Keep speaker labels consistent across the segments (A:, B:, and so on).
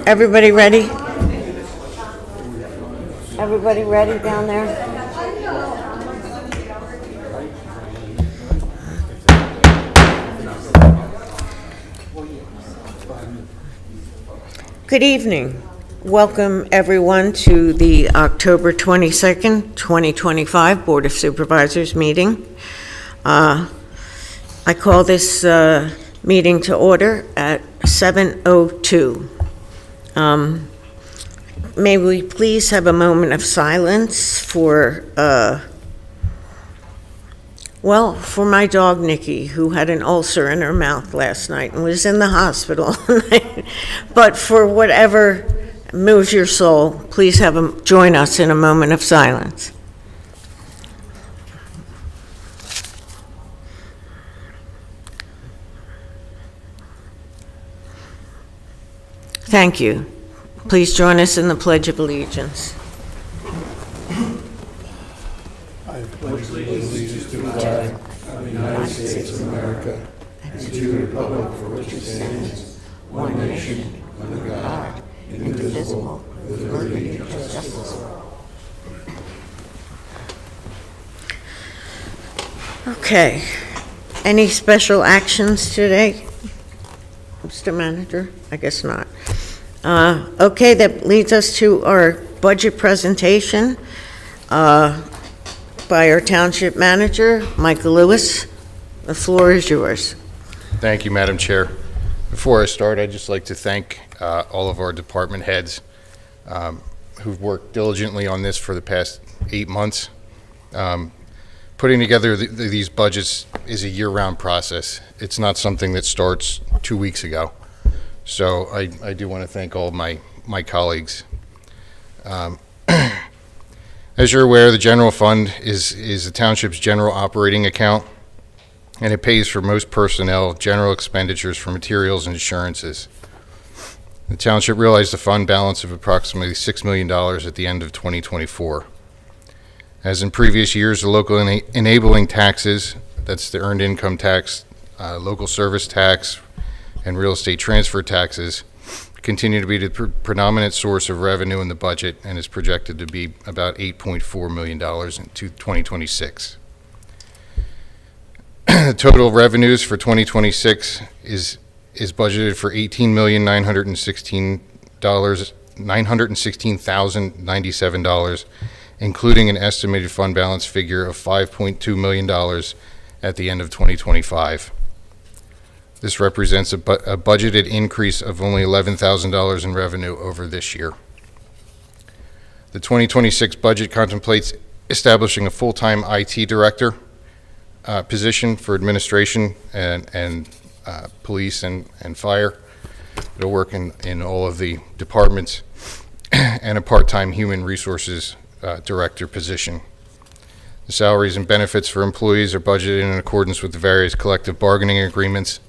A: Everybody ready? Everybody ready down there? Good evening. Welcome everyone to the October 22nd, 2025 Board of Supervisors meeting. I call this meeting to order at 7:02. May we please have a moment of silence for my dog Nikki, who had an ulcer in her mouth last night and was in the hospital. But for whatever moves your soul, please join us in a moment of silence. Thank you. Please join us in the Pledge of Allegiance.
B: I pledge allegiance to the flag of the United States of America and to the republic for which it stands, one nation, under God, indivisible, with liberty and justice for all.
A: Okay. Any special actions today, Mr. Manager? I guess not. Okay, that leads us to our budget presentation by our Township Manager, Michael Lewis. The floor is yours.
C: Thank you, Madam Chair. Before I start, I'd just like to thank all of our department heads who've worked diligently on this for the past 8 months. Putting together these budgets is a year-round process. It's not something that starts 2 weeks ago. So I do want to thank all of my colleagues. As you're aware, the general fund is the township's general operating account, and it pays for most personnel, general expenditures for materials and insurances. The township realized a fund balance of approximately $6 million at the end of 2024. As in previous years, the local enabling taxes, that's the earned income tax, local service tax, and real estate transfer taxes, continue to be the predominant source of revenue in the budget and is projected to be about $8.4 million in 2026. The total revenues for 2026 is budgeted for $18,916,097, including an estimated fund balance figure of $5.2 million at the end of 2025. This represents a budgeted increase of only $11,000 in revenue over this year. The 2026 budget contemplates establishing a full-time IT director position for administration and police and fire. It'll work in all of the departments, and a part-time human resources director position. The salaries and benefits for employees are budgeted in accordance with the various collective bargaining agreements,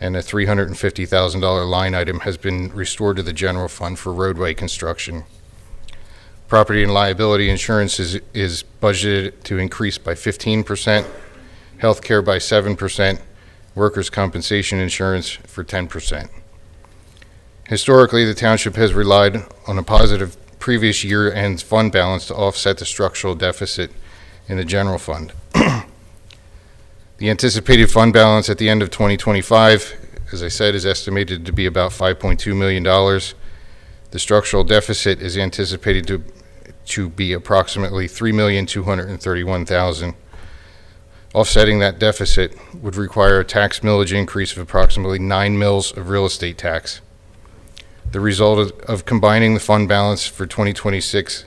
C: and a $350,000 line item has been restored to the general fund for roadway construction. Property and liability insurance is budgeted to increase by 15%, healthcare by 7%, workers' compensation insurance for 10%. Historically, the township has relied on a positive previous year-end fund balance to offset the structural deficit in the general fund. The anticipated fund balance at the end of 2025, as I said, is estimated to be about $5.2 million. The structural deficit is anticipated to be approximately $3,231,000. Offsetting that deficit would require a tax millage increase of approximately 9 mills of real estate tax. The result of combining the fund balance for 2026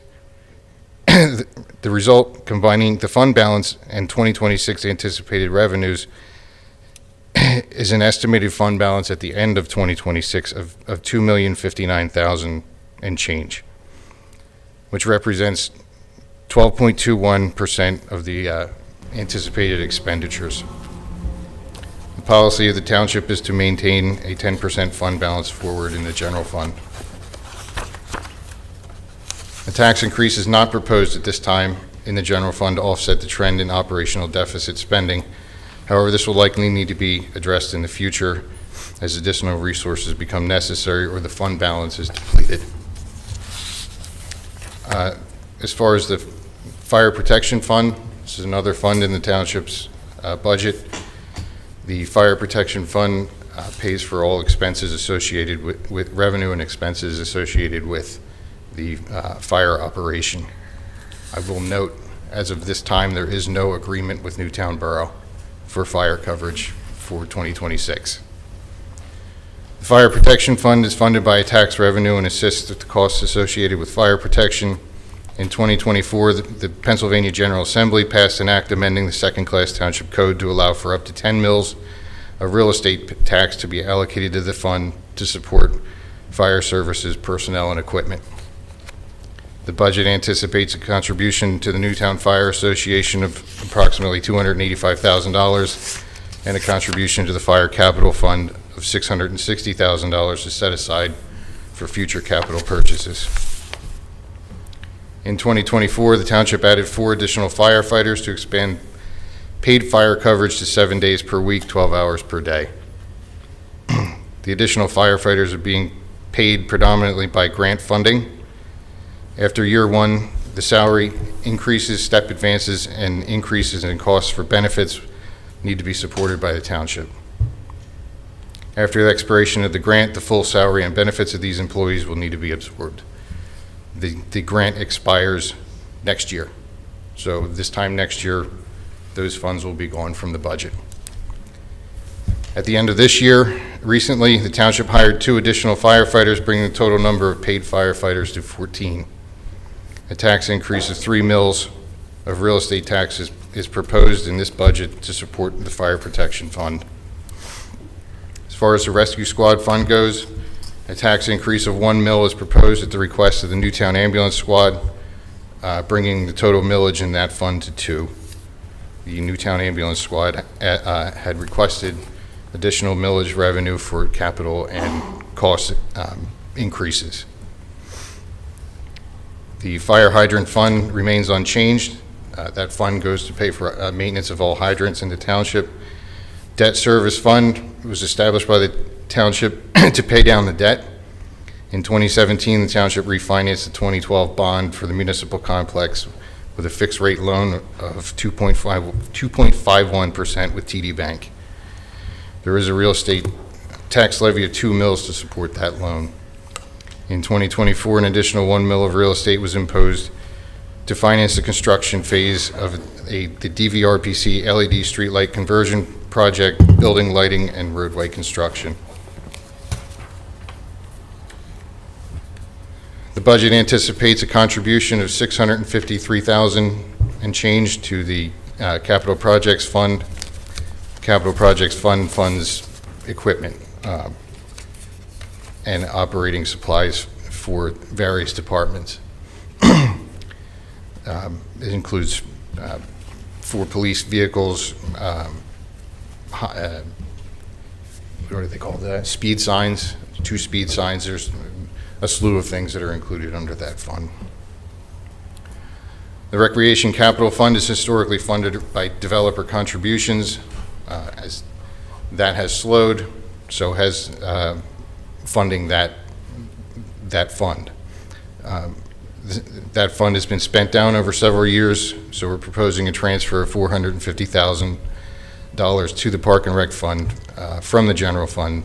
C: the result combining the fund balance and 2026 anticipated revenues is an estimated fund balance at the end of 2026 of $2,059,000 and change, which represents 12.21% of the anticipated expenditures. The policy of the township is to maintain a 10% fund balance forward in the general fund. A tax increase is not proposed at this time in the general fund to offset the trend in operational deficit spending, However, this will likely need to be addressed in the future as additional resources become necessary or the fund balance is depleted. As far as the Fire Protection Fund, this is another fund in the township's budget. The Fire Protection Fund pays for all expenses associated with revenue and expenses associated with the fire operation. I will note, as of this time, there is no agreement with Newtown Borough for fire coverage for 2026. The Fire Protection Fund is funded by a tax revenue and assists with the costs associated with fire protection. In 2024, the Pennsylvania General Assembly passed an act amending the second-class township code to allow for up to 10 mills of real estate tax to be allocated to the fund to support fire services, personnel, and equipment. The budget anticipates a contribution to the Newtown Fire Association of approximately $285,000 and a contribution to the Fire Capital Fund of $660,000 is set aside for future capital purchases. In 2024, the township added 4 additional firefighters to expand paid fire coverage to 7 days per week, 12 hours per day. The additional firefighters are being paid predominantly by grant funding. After year 1, the salary increases, step advances, and increases in costs for benefits need to be supported by the township. After the expiration of the grant, the full salary and benefits of these employees will need to be absorbed. The grant expires next year. So this time next year, those funds will be gone from the budget. At the end of this year, recently, the township hired 2 additional firefighters, bringing the total number of paid firefighters to 14. A tax increase of 3 mills of real estate taxes is proposed in this budget to support the Fire Protection Fund. As far as the Rescue Squad Fund goes, a tax increase of 1 mill is proposed at the request of the Newtown Ambulance Squad, bringing the total millage in that fund to 2. The Newtown Ambulance Squad had requested additional millage revenue for capital and cost increases. The Fire Hydrant Fund remains unchanged. That fund goes to pay for maintenance of all hydrants in the township. Debt Service Fund was established by the township to pay down the debt. In 2017, the township refinanced the 2012 bond for the municipal complex with a fixed rate loan of 2.51% with TD Bank. There is a real estate tax levy of 2 mills to support that loan. In 2024, an additional 1 mill of real estate was imposed to finance the construction phase of the DVRPC LED streetlight conversion project, building lighting, and roadway construction. The budget anticipates a contribution of $653,000 and change to the Capital Projects Fund. Capital Projects Fund funds equipment and operating supplies for various departments. It includes 4 police vehicles, what do they call that? Speed signs, 2 speed signs. There's a slew of things that are included under that fund. The Recreation Capital Fund is historically funded by developer contributions. As that has slowed, so has funding that fund. That fund has been spent down over several years, so we're proposing a transfer of $450,000 to the Park and Rec Fund from the general fund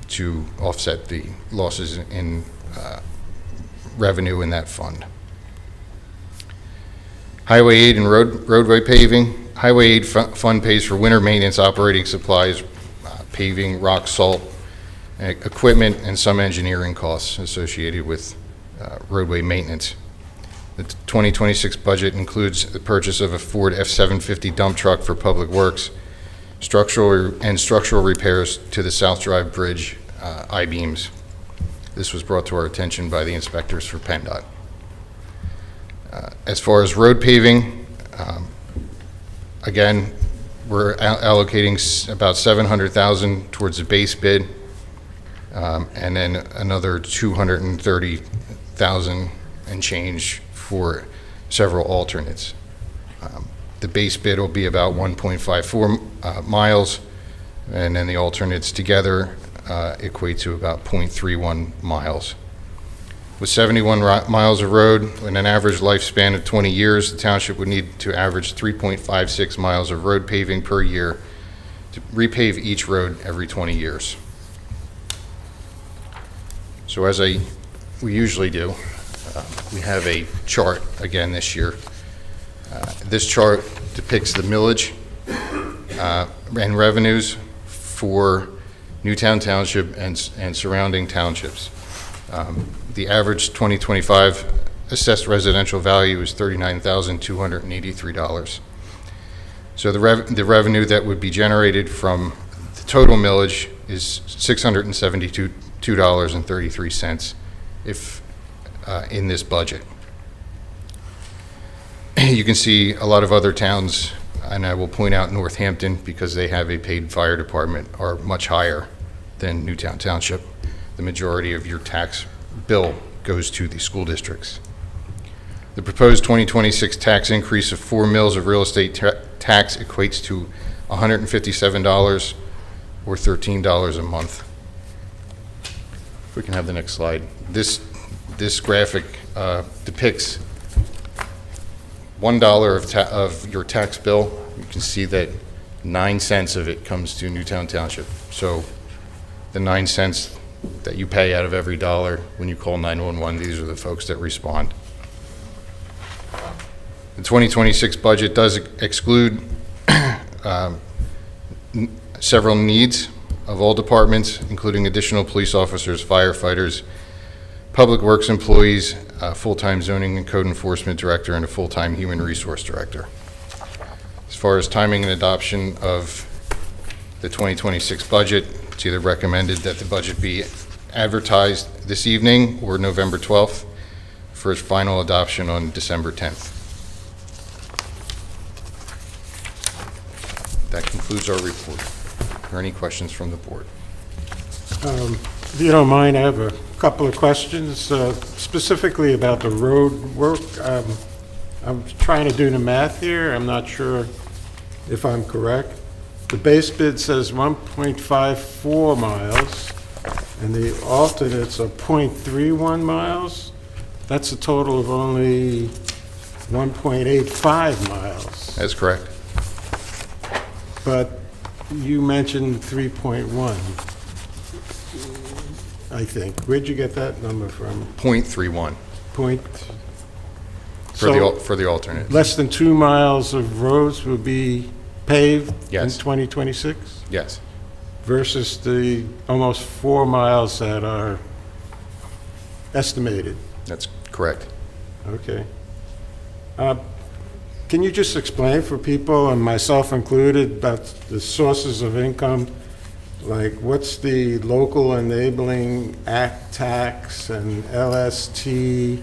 C: to offset the losses in revenue in that fund. Highway aid and roadway paving. Highway aid fund pays for winter maintenance, operating supplies, paving, rock, salt, equipment, and some engineering costs associated with roadway maintenance. The 2026 budget includes the purchase of a Ford F-750 dump truck for public works, structural repairs to the South Drive Bridge I-beams. This was brought to our attention by the inspectors for PennDOT. As far as road paving, again, we're allocating about $700,000 towards the base bid, and then another $230,000 and change for several alternates. The base bid will be about 1.54 miles, and then the alternates together equate to about 0.31 miles. With 71 miles of road and an average lifespan of 20 years, the township would need to average 3.56 miles of road paving per year to repave each road every 20 years. So as we usually do, we have a chart again this year. This chart depicts the millage and revenues for Newtown Township and surrounding townships. The average 2025 assessed residential value is $39,283. So the revenue that would be generated from the total millage is $672.33 if in this budget. You can see a lot of other towns, and I will point out Northampton, because they have a paid fire department, are much higher than Newtown Township. The majority of your tax bill goes to the school districts. The proposed 2026 tax increase of 4 mills of real estate tax equates to $157 or $13 a month. If we can have the next slide. This graphic depicts $1 of your tax bill. You can see that 9 cents of it comes to Newtown Township. So the 9 cents that you pay out of every dollar when you call 911, these are the folks that respond. The 2026 budget does exclude several needs of all departments, including additional police officers, firefighters, public works employees, a full-time zoning and code enforcement director, and a full-time human resource director. As far as timing and adoption of the 2026 budget, it's either recommended that the budget be advertised this evening or November 12th for its final adoption on December 10th. That concludes our report. Are there any questions from the board?
B: If you don't mind, I have a couple of questions, specifically about the road work. I'm trying to do the math here. I'm not sure if I'm correct. The base bid says 1.54 miles, and the alternates are 0.31 miles. That's a total of only 1.85 miles.
C: That's correct.
B: But you mentioned 3.1, I think. Where'd you get that number from?
C: 0.31
B: Point.
C: for the alternate.
B: Less than 2 miles of roads will be paved in
C: Yes.
B: 2026
C: Yes.
B: versus the almost 4 miles that are estimated.
C: That's correct.
B: Okay. Can you just explain for people, and myself included, about the sources of income? Like, what's the local enabling act tax and LST,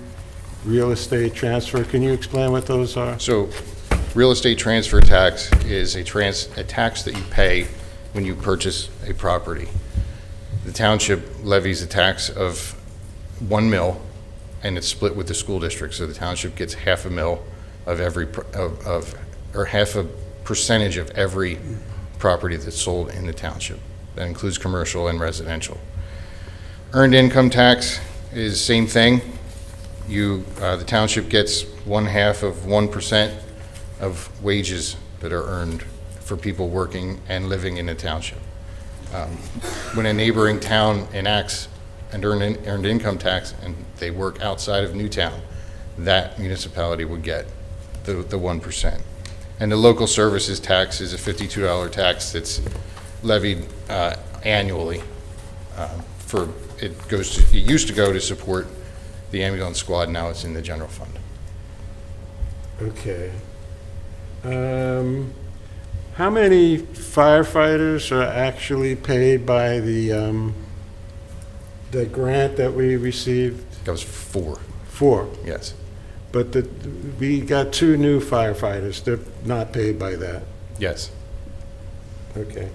B: real estate transfer? Can you explain what those are?
C: So, real estate transfer tax is a tax that you pay when you purchase a property. The township levies a tax of 1 mil, and it's split with the school district. So the township gets half a mil of every or half a percentage of every property that's sold in the township. That includes commercial and residential. Earned income tax is same thing. The township gets 1/2 of 1% of wages that are earned for people working and living in the township. When a neighboring town enacts an earned income tax and they work outside of Newtown, that municipality would get the 1%. And the local services tax is a $52 tax that's levied annually. It used to go to support the ambulance squad. Now it's in the general fund.
B: Okay. How many firefighters are actually paid by the grant that we received?
C: That was 4.
B: 4.
C: Yes.
B: But we got 2 new firefighters. They're not paid by that.
C: Yes.
B: Okay.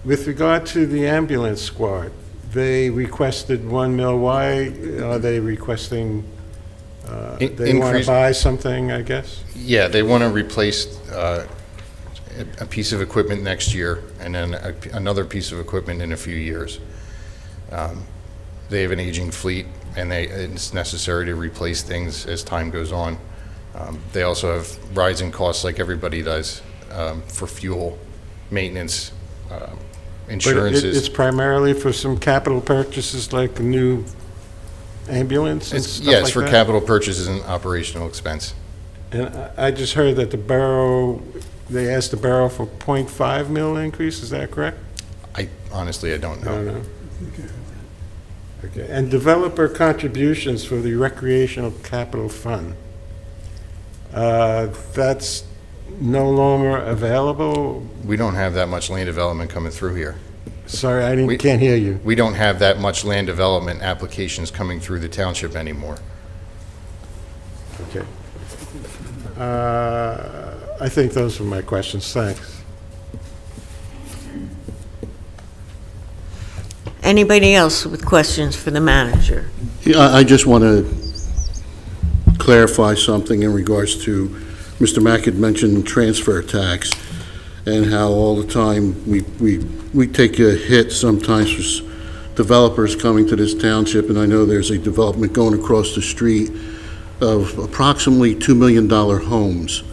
B: With regard to the ambulance squad, they requested 1 mil. Why are they requesting They want
C: Increase-
B: to buy something, I guess?
C: Yeah, they want to replace a piece of equipment next year, and then another piece of equipment in a few years. They have an aging fleet, and it's necessary to replace things as time goes on. They also have rising costs like everybody does for fuel, maintenance,
B: But
C: insurances.
B: it's primarily for some capital purchases like a new ambulance and stuff like that?
C: Yes, for capital purchases and operational expense.
B: And I just heard that the borough, they asked the borough for 0.5 mil increase, is that correct?
C: Honestly, I don't
B: I don't
C: know.
B: know. Okay, and developer contributions for the recreational capital fund. That's no longer available?
C: We don't have that much land development coming through here.
B: Sorry, I
C: We-
B: can't hear you.
C: We don't have that much land development applications coming through the township anymore.
B: Okay. I think those were my questions, thanks.
A: Anybody else with questions for the manager?
D: Yeah, I just want to clarify something in regards to, Mr. Mack had mentioned transfer tax, and how all the time we take a hit sometimes for developers coming to this township, and I know there's a development going across the street of approximately $2 million homes.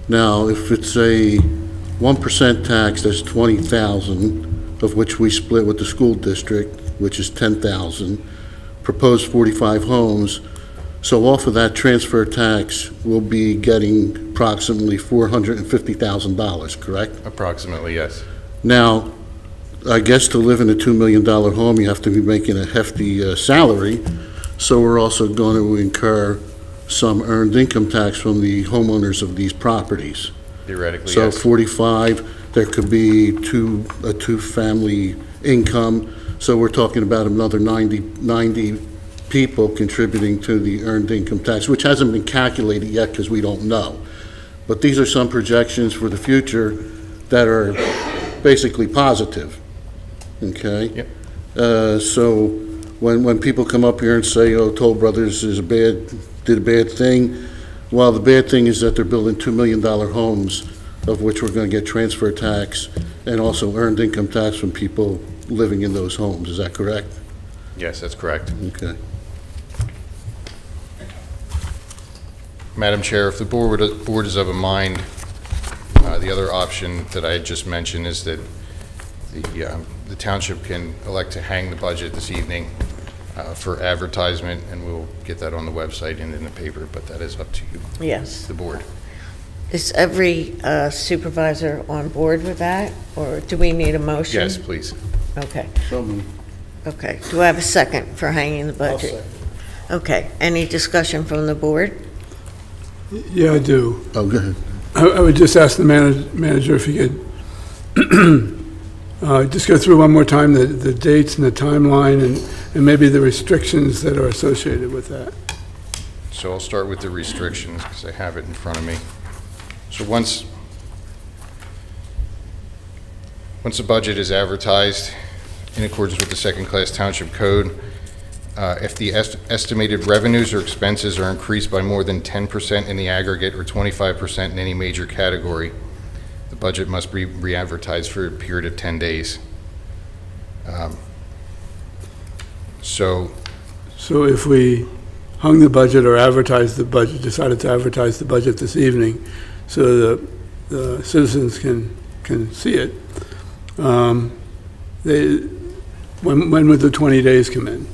D: Now, if it's a 1% tax, that's $20,000, of which we split with the school district, which is $10,000, proposed 45 homes. So off of that transfer tax, we'll be getting approximately $450,000, correct?
C: Approximately, yes.
D: Now, I guess to live in a $2 million home, you have to be making a hefty salary, so we're also going to incur some earned income tax from the homeowners of these properties.
C: Theoretically,
D: So
C: yes.
D: 45, there could be a two-family income, so we're talking about another 90 people contributing to the earned income tax, which hasn't been calculated yet because we don't know. But these are some projections for the future that are basically positive, okay?
C: Yep.
D: So when people come up here and say, oh, Toll Brothers did a bad thing, well, the bad thing is that they're building $2 million homes, of which we're going to get transfer tax and also earned income tax from people living in those homes. Is that correct?
C: Yes, that's correct.
D: Okay.
C: Madam Chair, if the board is of a mind, the other option that I had just mentioned is that the township can elect to hang the budget this evening for advertisement, and we'll get that on the website and in the paper, but that is up to you,
A: Yes.
C: the board.
A: Is every supervisor on board with that, or do we need a motion?
C: Yes, please.
A: Okay,
D: So moved.
A: okay. Do I have a second for hanging the budget? Okay, any discussion from the board?
E: Yeah, I do.
D: Oh, go ahead.
E: I would just ask the manager if he could just go through one more time the dates and the timeline and maybe the restrictions that are associated with that.
C: So I'll start with the restrictions, because I have it in front of me. So once the budget is advertised in accordance with the second-class township code, if the estimated revenues or expenses are increased by more than 10% in the aggregate or 25% in any major category, the budget must be re-advertised for a period of 10 days. So
E: So if we hung the budget or advertised the budget, decided to advertise the budget this evening so the citizens can see it, when would the 20 days come in?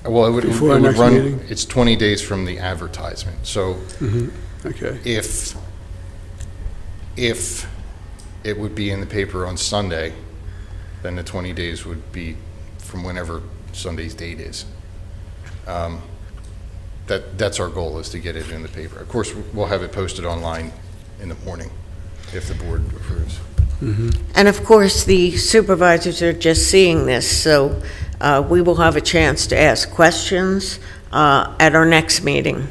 C: well, it would
E: Before our next
C: run,
E: meeting?
C: it's 20 days from the advertisement. So
E: Okay.
C: if it would be in the paper on Sunday, then the 20 days would be from whenever Sunday's date is. That's our goal, is to get it in the paper. Of course, we'll have it posted online in the morning, if the board approves.
A: And of course, the supervisors are just seeing this, so we will have a chance to ask questions at our next meeting.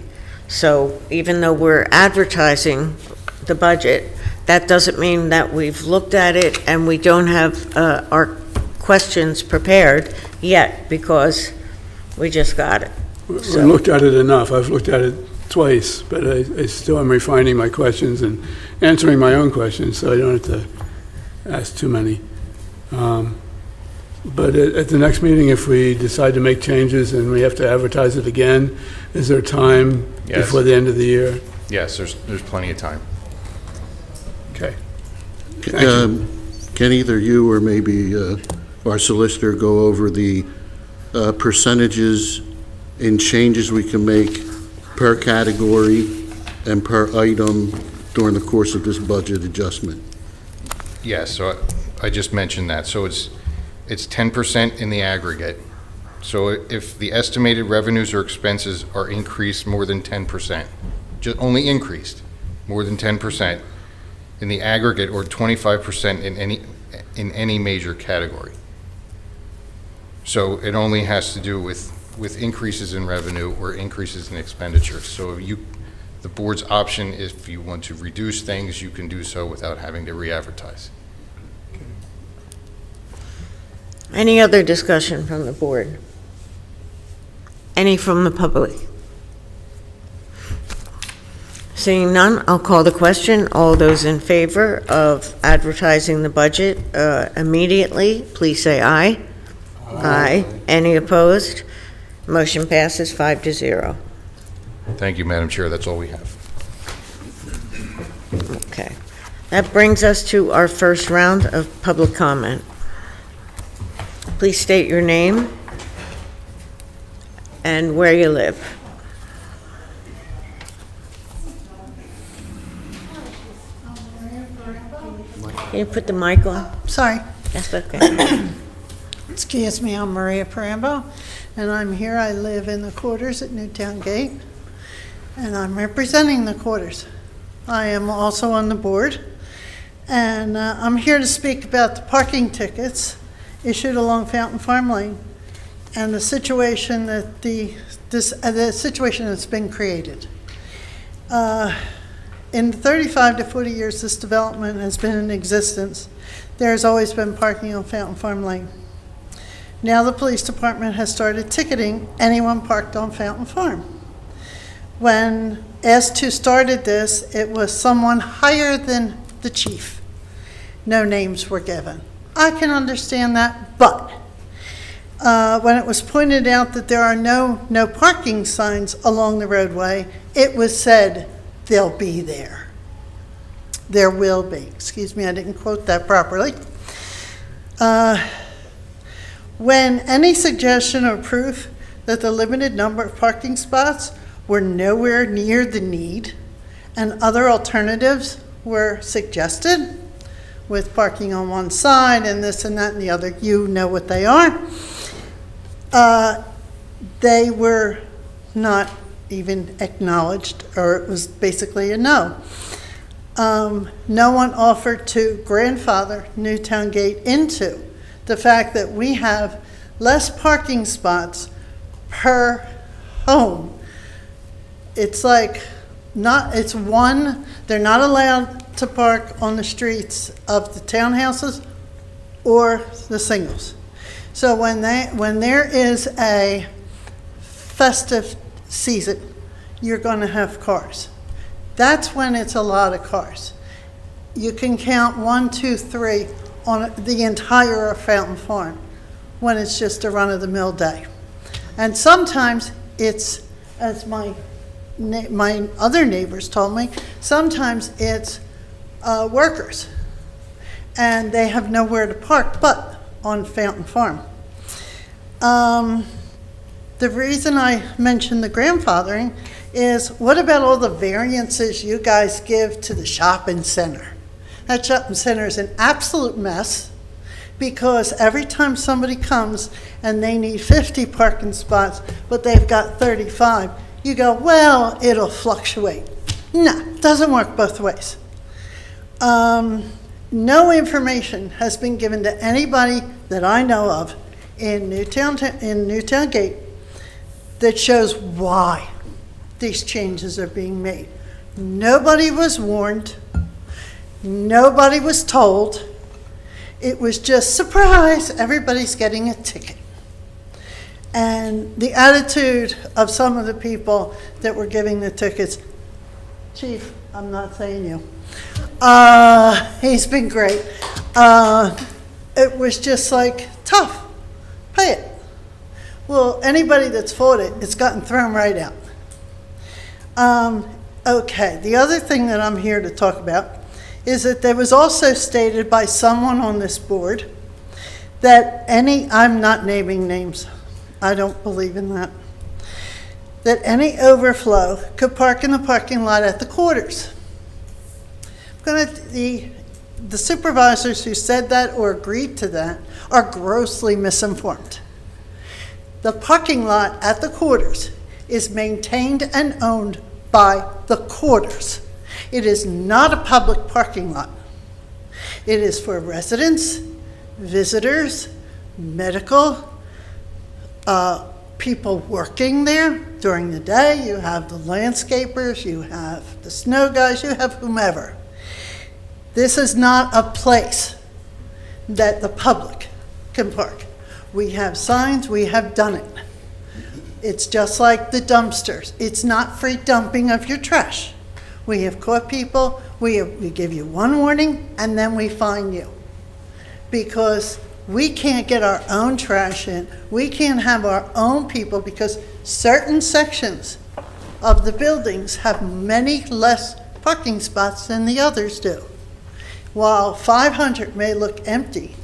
A: So even though we're advertising the budget, that doesn't mean that we've looked at it and we don't have our questions prepared yet, because we just got it.
E: We looked at it enough. I've looked at it twice, but I still am refining my questions and answering my own questions, so I don't have to ask too many. But at the next meeting, if we decide to make changes and we have to advertise it again, is there time
C: Yes.
E: before the end of the year?
C: Yes, there's plenty of time.
E: Okay.
D: Can either you or maybe our solicitor go over the percentages and changes we can make per category and per item during the course of this budget adjustment?
C: Yes, so I just mentioned that. So it's 10% in the aggregate. So if the estimated revenues or expenses are increased more than 10%, just only increased more than 10% in the aggregate, or 25% in any major category. So it only has to do with increases in revenue or increases in expenditures. So the board's option, if you want to reduce things, you can do so without having to re-advertise.
A: Any other discussion from the board? Any from the public? Seeing none, I'll call the question. All those in favor of advertising the budget immediately, please say aye. Aye. Any opposed? Motion passes 5-0.
C: Thank you, Madam Chair. That's all we have.
A: Okay. That brings us to our first round of public comment. Please state your name and where you live. Can you put the mic on?
F: Sorry,
A: That's okay.
F: excuse me, I'm Maria Parambo, and I'm here, I live in the quarters at Newtown Gate, and I'm representing the quarters. I am also on the board, and I'm here to speak about the parking tickets issued along Fountain Farm Lane, and the situation that the situation that's been created. In 35 to 40 years this development has been in existence, there's always been parking on Fountain Farm Lane. Now the police department has started ticketing anyone parked on Fountain Farm. When asked who started this, it was someone higher than the chief. No names were given. I can understand that, but when it was pointed out that there are no parking signs along the roadway, it was said, they'll be there. There will be. Excuse me, I didn't quote that properly. When any suggestion or proof that the limited number of parking spots were nowhere near the need and other alternatives were suggested, with parking on one side and this and that and the other, you know what they are, they were not even acknowledged, or it was basically a no. No one offered to grandfather Newtown Gate into the fact that we have less parking spots per home. It's like it's one, they're not allowed to park on the streets of the townhouses or the singles. So when there is a festive season, you're going to have cars. That's when it's a lot of cars. You can count 1, 2, 3 on the entire Fountain Farm when it's just a run-of-the-mill day. And sometimes it's, as my other neighbors told me, sometimes it's workers, and they have nowhere to park but on Fountain Farm. The reason I mentioned the grandfathering is, what about all the variances you guys give to the shopping center? That shopping center is an absolute mess, because every time somebody comes and they need 50 parking spots, but they've got 35, you go, well, it'll fluctuate. No, it doesn't work both ways. No information has been given to anybody that I know of in Newtown Gate that shows why these changes are being made. Nobody was warned. Nobody was told. It was just, surprise, everybody's getting a ticket. And the attitude of some of the people that were giving the tickets, Chief, I'm not saying you, he's been great. It was just like, tough, pay it. Well, anybody that's fought it, it's gotten thrown right out. Okay, the other thing that I'm here to talk about is that there was also stated by someone on this board that I'm not naming names, I don't believe in that, that any overflow could park in the parking lot at the quarters. The supervisors who said that or agreed to that are grossly misinformed. The parking lot at the quarters is maintained and owned by the quarters. It is not a public parking lot. It is for residents, visitors, medical, people working there during the day. You have the landscapers, you have the snow guys, you have whomever. This is not a place that the public can park. We have signs, we have done it. It's just like the dumpsters. It's not free dumping of your trash. We have caught people, we give you one warning, and then we fine you. Because we can't get our own trash in. We can't have our own people because certain sections of the buildings have many less parking spots than the others do. While 500 may look empty,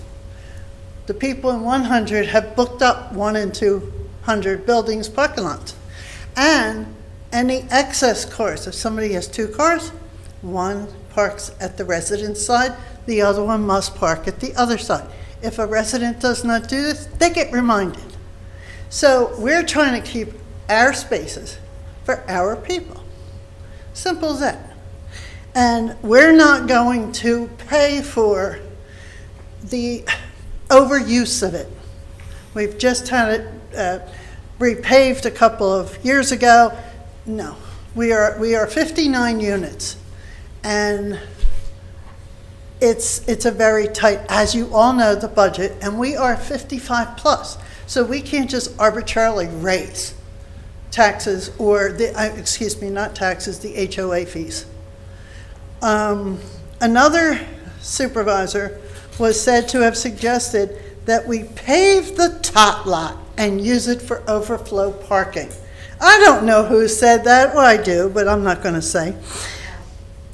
F: the people in 100 have booked up 1 and 200 buildings parking lots. And any excess cars, if somebody has 2 cars, one parks at the resident's side, the other one must park at the other side. If a resident does not do this, they get reminded. So we're trying to keep our spaces for our people. Simple as that. And we're not going to pay for the overuse of it. We've just had it repaved a couple of years ago. No, we are 59 units, and it's a very tight, as you all know, the budget, and we are 55 plus, so we can't just arbitrarily raise taxes or not taxes, the HOA fees. Another supervisor was said to have suggested that we pave the tot lot and use it for overflow parking. I don't know who said that. Well, I do, but I'm not going to say.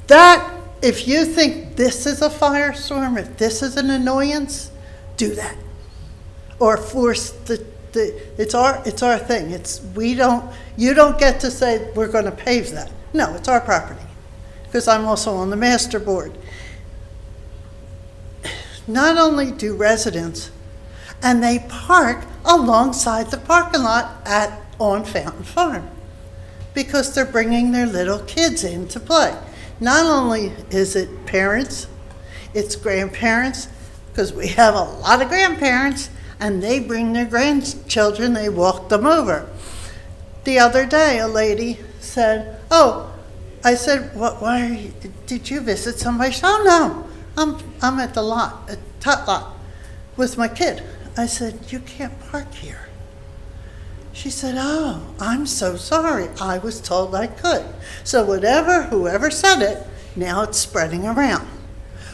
F: That, if you think this is a firestorm, if this is an annoyance, do that. Or force it's our thing. You don't get to say we're going to pave that. No, it's our property. Because I'm also on the master board. Not only do residents, and they park alongside the parking lot on Fountain Farm, because they're bringing their little kids in to play. Not only is it parents, it's grandparents, because we have a lot of grandparents, and they bring their grandchildren, they walk them over. The other day, a lady said, I said, why did you visit somebody? She said, oh no, I'm at the lot, at tot lot, with my kid. I said, you can't park here. She said, oh, I'm so sorry. I was told I could. So whoever said it, now it's spreading around.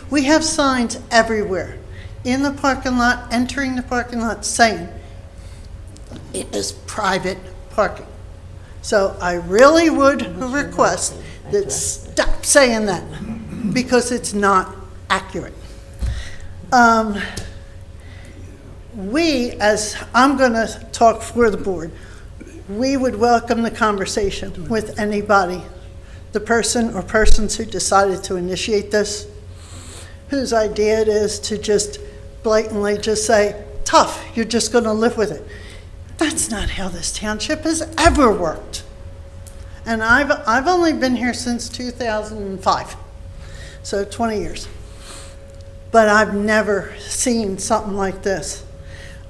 F: We have signs everywhere, in the parking lot, entering the parking lot, saying it is private parking. So I really would request that stop saying that, because it's not accurate. As I'm going to talk for the board, we would welcome the conversation with anybody, the person or persons who decided to initiate this, whose idea it is to just blatantly just say, tough, you're just going to live with it. That's not how this township has ever worked. And I've only been here since 2005, so 20 years. But I've never seen something like this.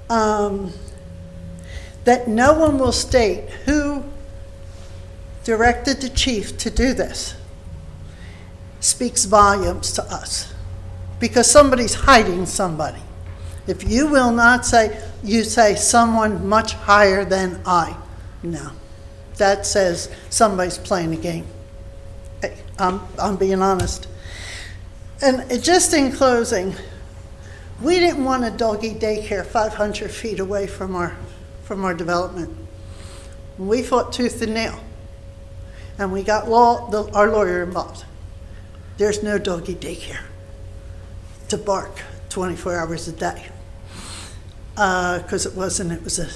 F: That no one will state who directed the chief to do this speaks volumes to us, because somebody's hiding somebody. If you will not say, you say someone much higher than I. No. That says somebody's playing a game. I'm being honest. And just in closing, we didn't want a doggy daycare 500 feet away from our development. We fought tooth and nail, and we got our lawyer involved. There's no doggy daycare to bark 24 hours a day, because it was a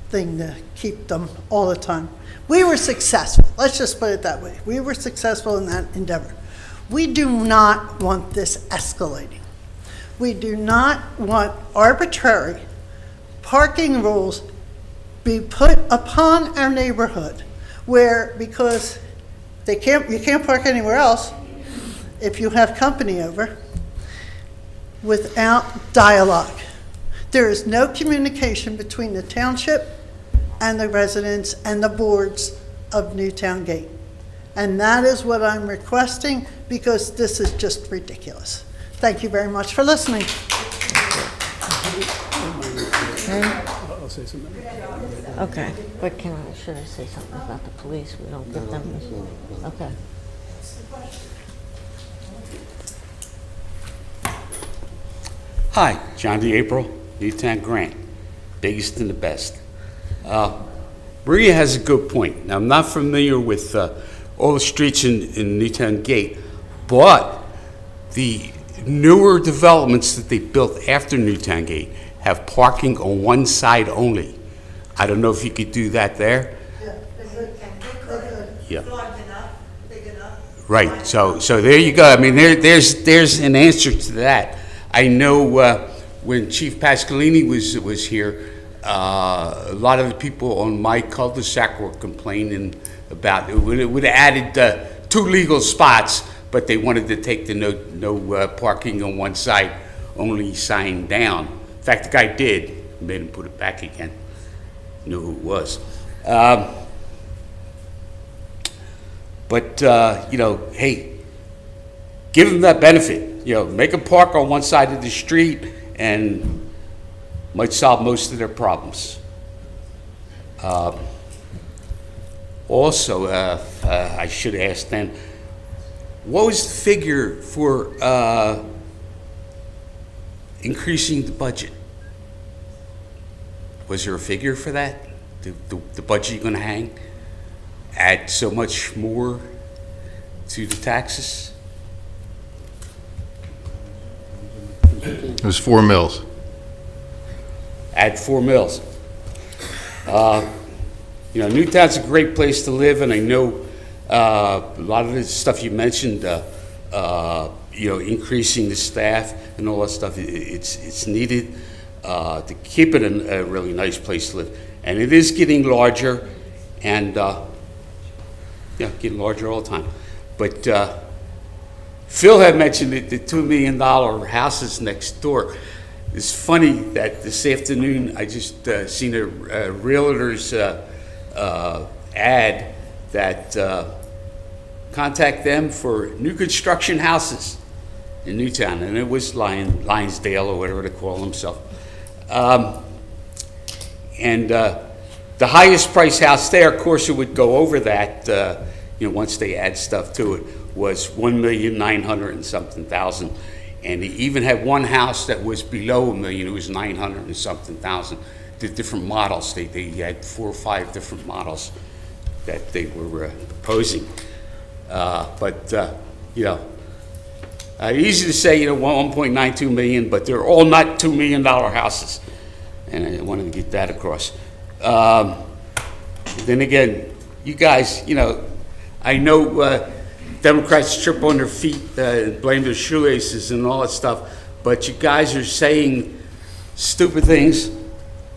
F: thing to keep them all the time. We were successful. Let's just put it that way. We were successful in that endeavor. We do not want this escalating. We do not want arbitrary parking rules be put upon our neighborhood where, because you can't park anywhere else if you have company over, without dialogue. There is no communication between the township and the residents and the boards of Newtown Gate. And that is what I'm requesting, because this is just ridiculous. Thank you very much for listening.
E: I'll say something.
A: Okay, but should I say something about the police? We don't give them, okay.
G: Hi, John DeApril, Newtown Grant, biggest and the best. Maria has a good point. Now, I'm not familiar with all the streets in Newtown Gate, but the newer developments that they built after Newtown Gate have parking on one side only. I don't know if you could do that there. Yeah. Right. So there you go. I mean, there's an answer to that. I know when Chief Pasqualini was here, a lot of the people on my cul-de-sac were complaining about it. Would have added 2 legal spots, but they wanted to take the no parking on one side only sign down. In fact, the guy did, made him put it back again. Knew who it was. But hey, give them that benefit. Make them park on one side of the street and might solve most of their problems. Also, I should ask them, what was the figure for increasing the budget? Was there a figure for that? The budget you're going to hang? Add so much more to the taxes?
C: It was 4 mills.
G: Add 4 mills. Newtown's a great place to live, and I know a lot of the stuff you mentioned, increasing the staff and all that stuff, it's needed to keep it a really nice place to live. And it is getting larger, and getting larger all the time. But Phil had mentioned the $2 million houses next door. It's funny that this afternoon I just seen a realtor's ad that contact them for new construction houses in Newtown, and it was Lionsdale or whatever they call themselves. And the highest price house there, of course, it would go over that. Once they add stuff to it, was $1,900,000 and something thousand. And he even had one house that was below $1 million. It was $900,000 and something thousand. The different models, they had 4 or 5 different models that they were proposing. Easy to say, 1.92 million, but they're all not $2 million houses. And I wanted to get that across. Then again, you guys, I know Democrats trip on their feet and blame their shoelaces and all that stuff, but you guys are saying stupid things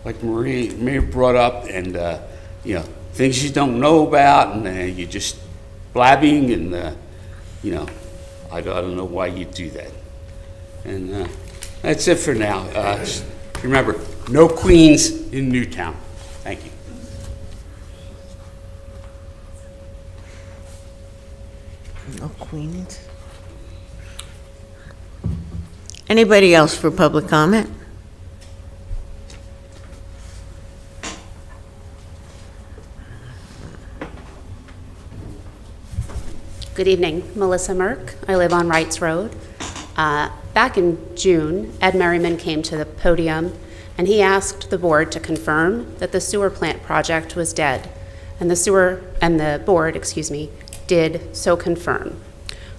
G: like Maria brought up, and things you don't know about, and you're just blabbing, and I don't know why you do that. And that's it for now. Just remember, no queens in Newtown. Thank you.
A: No queens. Anybody else for public comment?
H: Good evening, Melissa Merck. I live on Wrights Road. Back in June, Ed Merriman came to the podium and he asked the board to confirm that the sewer plant project was dead. And the board, did so confirm.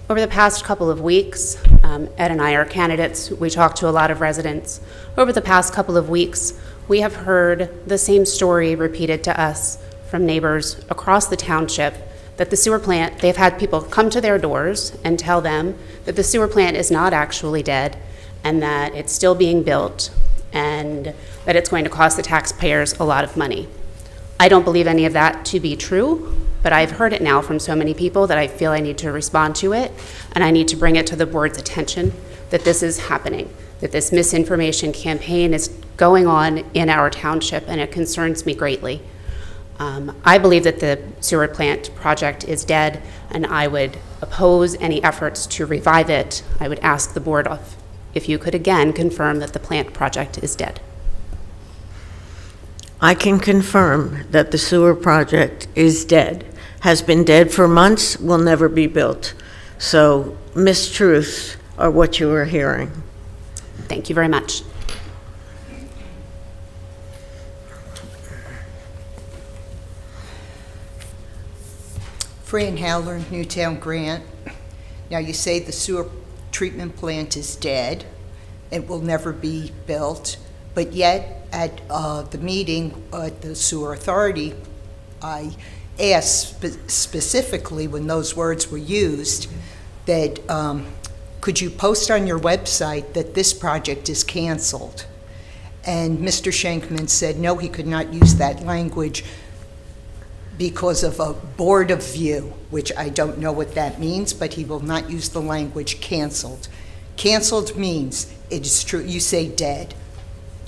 H: Over the past couple of weeks, Ed and I are candidates. We talked to a lot of residents. Over the past couple of weeks, we have heard the same story repeated to us from neighbors across the township that the sewer plant, they've had people come to their doors and tell them that the sewer plant is not actually dead and that it's still being built and that it's going to cost the taxpayers a lot of money. I don't believe any of that to be true, but I've heard it now from so many people that I feel I need to respond to it, and I need to bring it to the board's attention that this is happening, that this misinformation campaign is going on in our township, and it concerns me greatly. I believe that the sewer plant project is dead, and I would oppose any efforts to revive it. I would ask the board if you could again confirm that the plant project is dead.
A: I can confirm that the sewer project is dead, has been dead for months, will never be built. So mistruths are what you are hearing.
H: Thank you very much.
I: Fran Howler, Newtown Grant. Now, you say the sewer treatment plant is dead. It will never be built. But yet, at the meeting at the Sewer Authority, I asked specifically when those words were used that could you post on your website that this project is canceled? And Mr. Schenkman said no, he could not use that language because of a board of view, which I don't know what that means, but he will not use the language canceled. Canceled means it is true. You say dead.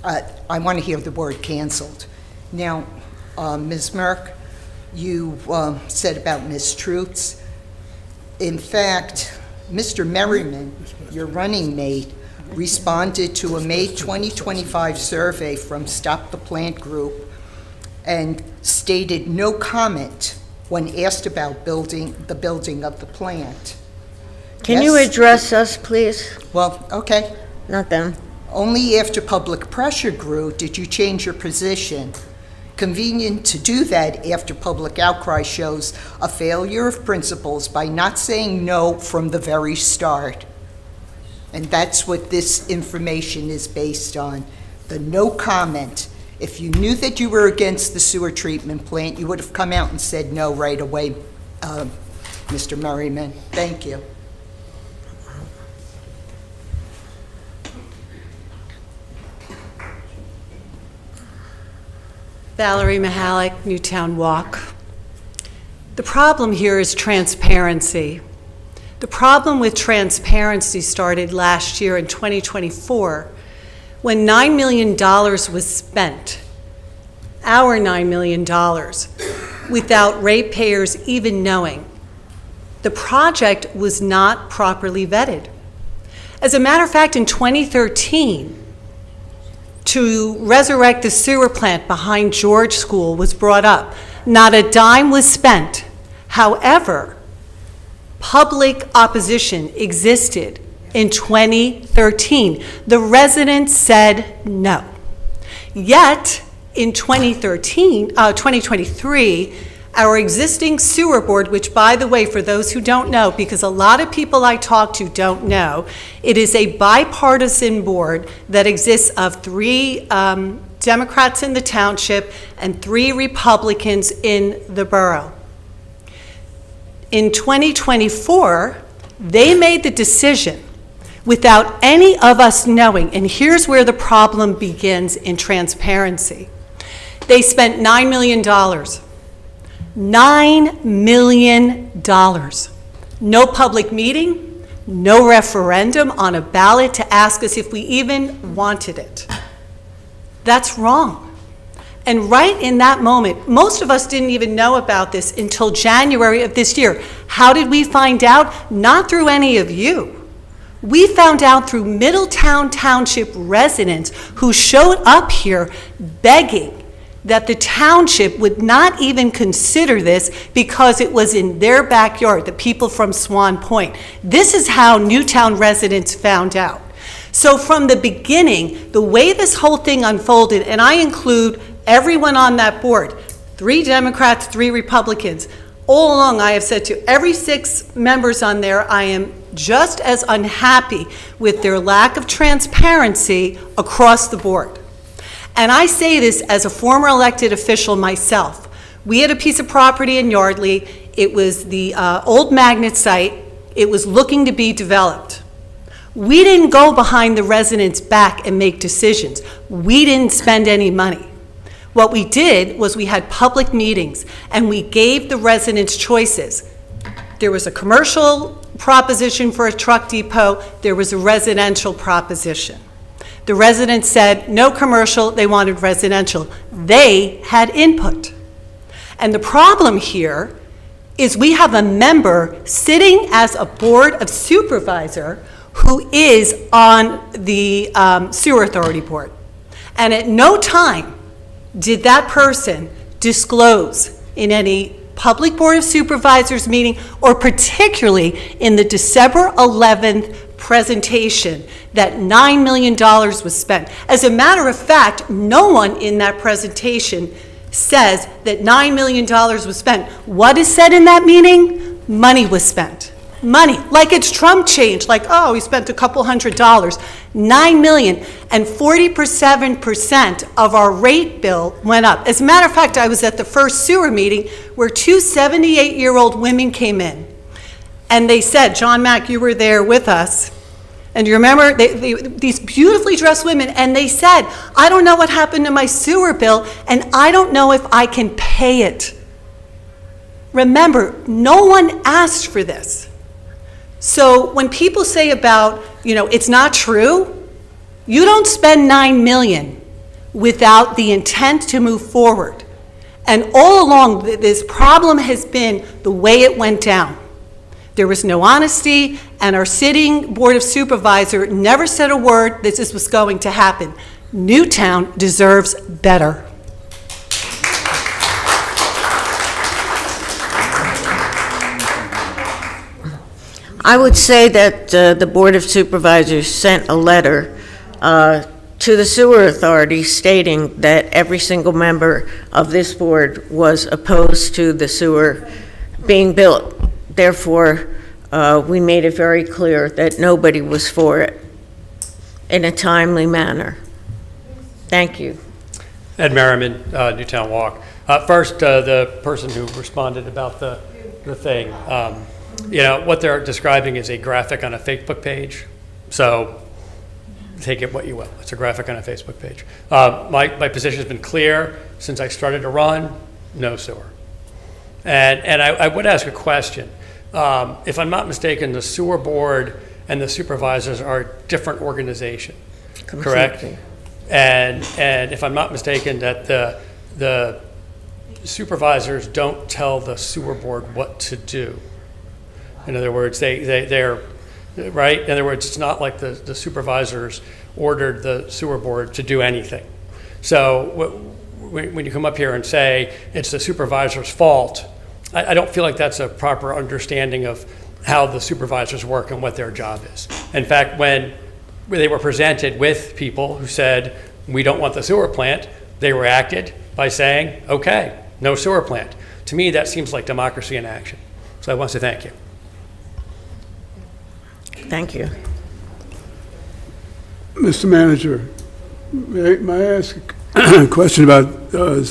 I: I want to hear the word canceled. Now, Ms. Merck, you said about mistruths. In fact, Mr. Merriman, your running mate, responded to a May 2025 survey from Stop the Plant Group and stated no comment when asked about the building of the plant.
A: Can you address us, please?
I: Well, okay.
A: Not them.
I: Only after public pressure grew did you change your position. Convenient to do that after public outcry shows a failure of principles by not saying no from the very start. And that's what this information is based on, the no comment. If you knew that you were against the sewer treatment plant, you would have come out and said no right away, Mr. Merriman. Thank you.
J: Valerie Mahalik, Newtown Walk. The problem here is transparency. The problem with transparency started last year in 2024 when $9 million was spent, our $9 million, without ratepayers even knowing. The project was not properly vetted. As a matter of fact, in 2013, to resurrect the sewer plant behind George School was brought up. Not a dime was spent. However, public opposition existed in 2013. The residents said no. Yet, in 2023, our existing sewer board, which, by the way, for those who don't know, because a lot of people I talk to don't know, it is a bipartisan board that exists of 3 Democrats in the township and 3 Republicans in the borough. In 2024, they made the decision without any of us knowing, and here's where the problem begins in transparency. They spent $9 million. $9 million. No public meeting, no referendum on a ballot to ask us if we even wanted it. That's wrong. And right in that moment, most of us didn't even know about this until January of this year. How did we find out? Not through any of you. We found out through Middletown Township residents who showed up here begging that the township would not even consider this because it was in their backyard, the people from Swan Point. This is how Newtown residents found out. So from the beginning, the way this whole thing unfolded, and I include everyone on that board, 3 Democrats, 3 Republicans, all along I have said to every 6 members on there, I am just as unhappy with their lack of transparency across the board. And I say this as a former elected official myself. We had a piece of property in Yardley. It was the old magnet site. It was looking to be developed. We didn't go behind the residents' back and make decisions. We didn't spend any money. What we did was we had public meetings and we gave the residents choices. There was a commercial proposition for a truck depot. There was a residential proposition. The residents said no commercial, they wanted residential. They had input. And the problem here is we have a member sitting as a board of supervisor who is on the sewer authority board. And at no time did that person disclose in any public board of supervisors meeting, or particularly in the December 11th presentation, that $9 million was spent. As a matter of fact, no one in that presentation says that $9 million was spent. What is said in that meeting? Money was spent. Money, like it's Trump change, like, oh, he spent a couple $100. $9 million, and 47% of our rate bill went up. As a matter of fact, I was at the first sewer meeting where 2 78-year-old women came in, and they said, John Mack, you were there with us, and you remember these beautifully dressed women, and they said, I don't know what happened to my sewer bill, and I don't know if I can pay it. Remember, no one asked for this. So when people say about, it's not true, you don't spend $9 million without the intent to move forward. And all along, this problem has been the way it went down. There was no honesty, and our sitting Board of Supervisor never said a word that this was going to happen. Newtown deserves better.
A: I would say that the Board of Supervisors sent a letter to the sewer authority stating that every single member of this board was opposed to the sewer being built. Therefore, we made it very clear that nobody was for it in a timely manner. Thank you.
K: Ed Merriman, Newtown Walk. First, the person who responded about the thing. What they're describing is a graphic on a Facebook page. So take it what you will. It's a graphic on a Facebook page. My position has been clear since I started to run, no sewer. And I would ask a question. If I'm not mistaken, the sewer board and the supervisors are a different organization, correct? And if I'm not mistaken, that the supervisors don't tell the sewer board what to do. In other words, they're right. In other words, it's not like the supervisors ordered the sewer board to do anything. So when you come up here and say it's the supervisor's fault, I don't feel like that's a proper understanding of how the supervisors work and what their job is. In fact, when they were presented with people who said, we don't want the sewer plant, they reacted by saying, okay, no sewer plant. To me, that seems like democracy in action. So I want to thank you.
A: Thank you.
E: Mr. Manager, may I ask a question about the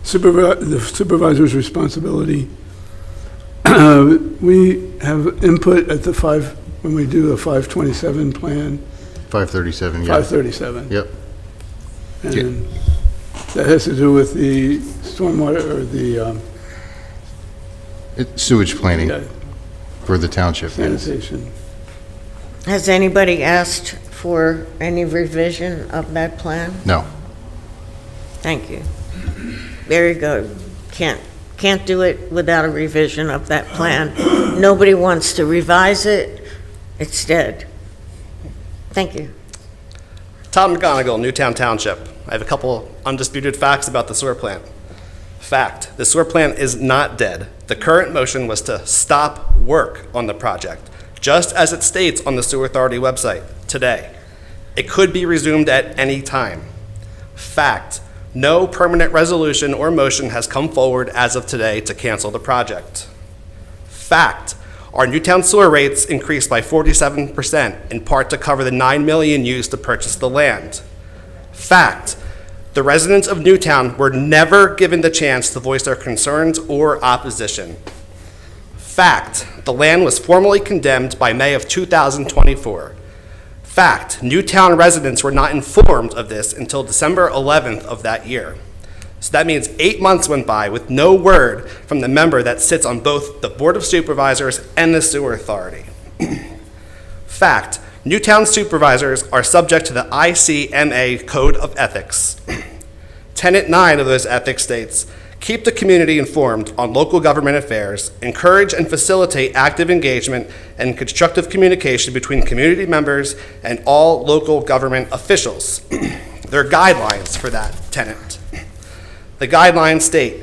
E: supervisor's responsibility? We have input at when we do the 527 plan.
C: 537, yeah.
E: 537.
C: Yep.
E: And that has to do with the stormwater or the
C: Sewage planning for the township. Yes.
E: sanitation.
A: Has anybody asked for any revision of that plan?
C: No.
A: Thank you. Very good. Can't do it without a revision of that plan. Nobody wants to revise it. It's dead. Thank you.
L: Tom McGonigal, Newtown Township. I have a couple undisputed facts about the sewer plant. Fact, the sewer plant is not dead. The current motion was to stop work on the project, just as it states on the Sewer Authority website today. It could be resumed at any time. Fact, no permanent resolution or motion has come forward as of today to cancel the project. Fact, our Newtown sewer rates increased by 47%, in part to cover the $9 million used to purchase the land. Fact, the residents of Newtown were never given the chance to voice their concerns or opposition. Fact, the land was formally condemned by May of 2024. Fact, Newtown residents were not informed of this until December 11th of that year. So that means 8 months went by with no word from the member that sits on both the Board of Supervisors and the Sewer Authority. Fact, Newtown supervisors are subject to the ICMA Code of Ethics. Tenet 9 of those ethics states, keep the community informed on local government affairs, encourage and facilitate active engagement and constructive communication between community members and all local government officials. There are guidelines for that tenet. The guidelines state,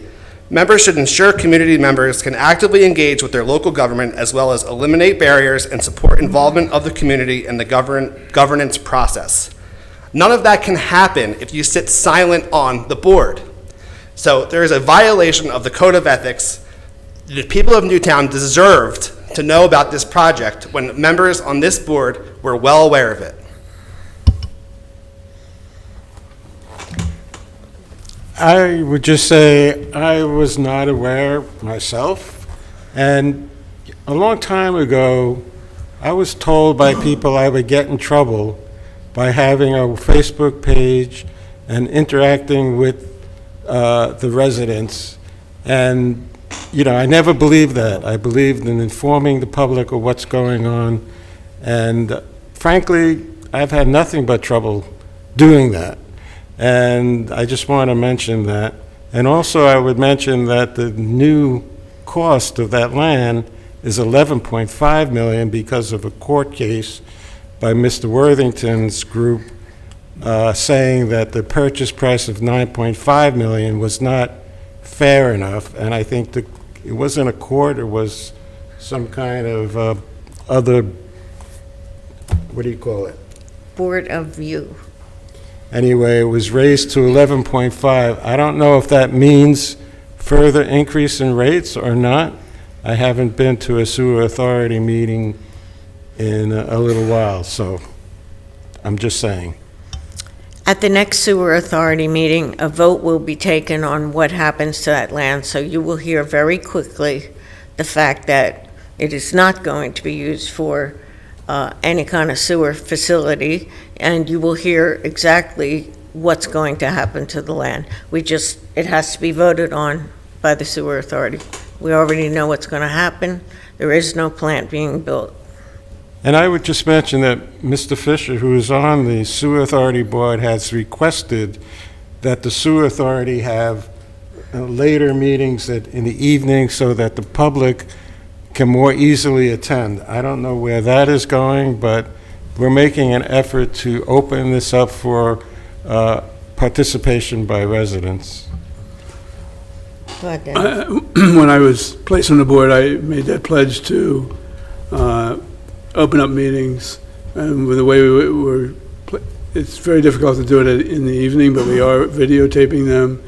L: members should ensure community members can actively engage with their local government as well as eliminate barriers and support involvement of the community in the governance process. None of that can happen if you sit silent on the board. So there is a violation of the Code of Ethics. The people of Newtown deserved to know about this project when members on this board were well aware of it.
B: I would just say I was not aware myself, and a long time ago, I was told by people I would get in trouble by having a Facebook page and interacting with the residents, and I never believed that. I believed in informing the public of what's going on, and frankly, I've had nothing but trouble doing that. And I just want to mention that. And also I would mention that the new cost of that land is $11.5 million because of a court case by Mr. Worthington's group saying that the purchase price of $9.5 million was not fair enough. And I think it wasn't a court, it was some kind of other, what do you call it?
A: Board of View.
B: Anyway, it was raised to 11.5. I don't know if that means further increase in rates or not. I haven't been to a sewer authority meeting in a little while, so I'm just saying.
A: At the next sewer authority meeting, a vote will be taken on what happens to that land, so you will hear very quickly the fact that it is not going to be used for any kind of sewer facility, and you will hear exactly what's going to happen to the land. It has to be voted on by the sewer authority. We already know what's going to happen. There is no plant being built.
B: And I would just mention that Mr. Fisher, who is on the sewer authority board, has requested that the sewer authority have later meetings in the evening so that the public can more easily attend. I don't know where that is going, but we're making an effort to open this up for participation by residents.
A: Go ahead, Dennis.
E: When I was placed on the board, I made that pledge to open up meetings, and with the way it's very difficult to do it in the evening, but we are videotaping them.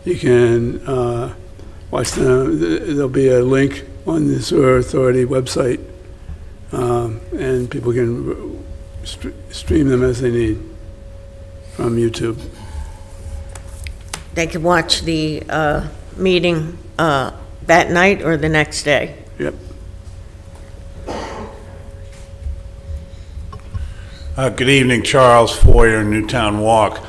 E: You can watch them. There'll be a link on the Sewer Authority website, and people can stream them as they need from YouTube.
A: They can watch the meeting that night or the next day.
E: Yep.
M: Good evening, Charles Foyer, Newtown Walk.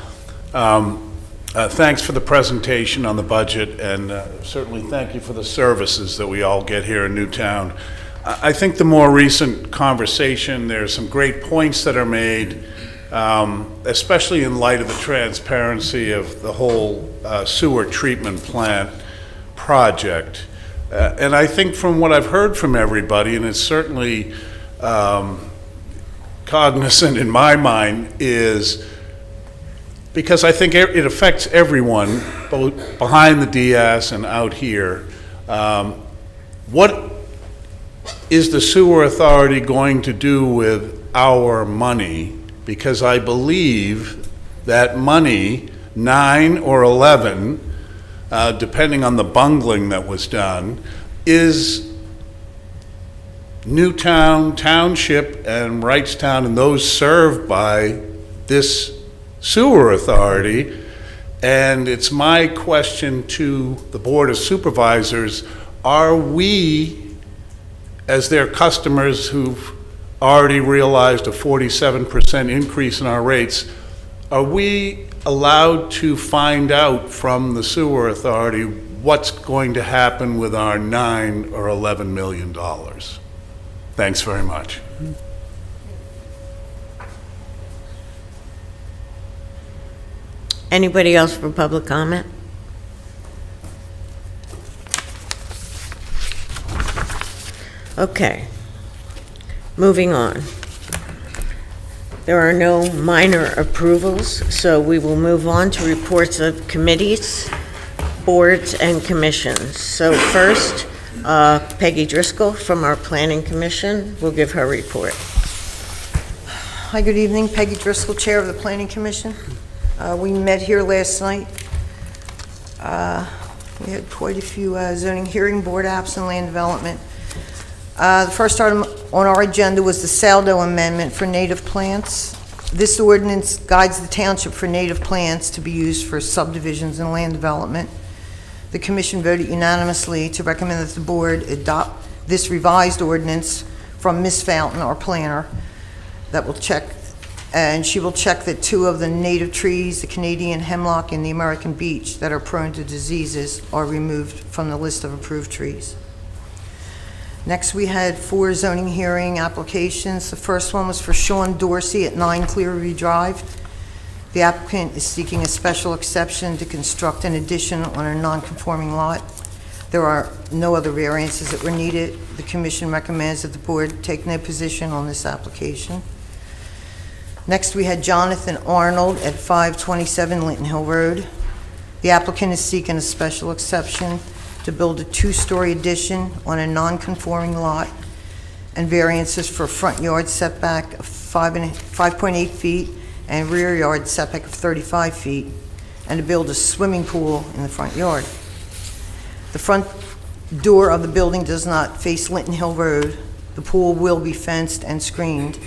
M: Thanks for the presentation on the budget, and certainly thank you for the services that we all get here in Newtown. I think the more recent conversation, there's some great points that are made, especially in light of the transparency of the whole sewer treatment plant project. And I think from what I've heard from everybody, and it's certainly cognizant in my mind, is because I think it affects everyone, both behind the dais and out here. What is the sewer authority going to do with our money? Because I believe that money, 9 or 11, depending on the bungling that was done, is Newtown Township and Wrightstown and those served by this sewer authority. And it's my question to the Board of Supervisors, are we, as their customers who've already realized a 47% increase in our rates, are we allowed to find out from the sewer authority what's going to happen with our $9 or $11 million? Thanks very much.
A: Anybody else for public comment? Okay. Moving on. There are no minor approvals, so we will move on to reports of committees, boards, and commissions. So first, Peggy Driscoll from our Planning Commission will give her report.
N: Hi, good evening. Peggy Driscoll, Chair of the Planning Commission. We met here last night. We had quite a few zoning hearing board apps and land development. The first item on our agenda was the Saldo Amendment for native plants. This ordinance guides the township for native plants to be used for subdivisions and land development. The commission voted unanimously to recommend that the board adopt this revised ordinance from Ms. Fountain, our planner, that will check, and she will check that 2 of the native trees, the Canadian hemlock and the American beech, that are prone to diseases are removed from the list of approved trees. Next, we had 4 zoning hearing applications. The first one was for Sean Dorsey at 9 Clearview Drive. The applicant is seeking a special exception to construct an addition on a non-conforming lot. There are no other variances that were needed. The commission recommends that the board take no position on this application. Next, we had Jonathan Arnold at 527 Linton Hill Road. The applicant is seeking a special exception to build a 2-story addition on a non-conforming lot and variances for front yard setback of 5.8 feet and rear yard setback of 35 feet, and to build a swimming pool in the front yard. The front door of the building does not face Linton Hill Road. The pool will be fenced and screened.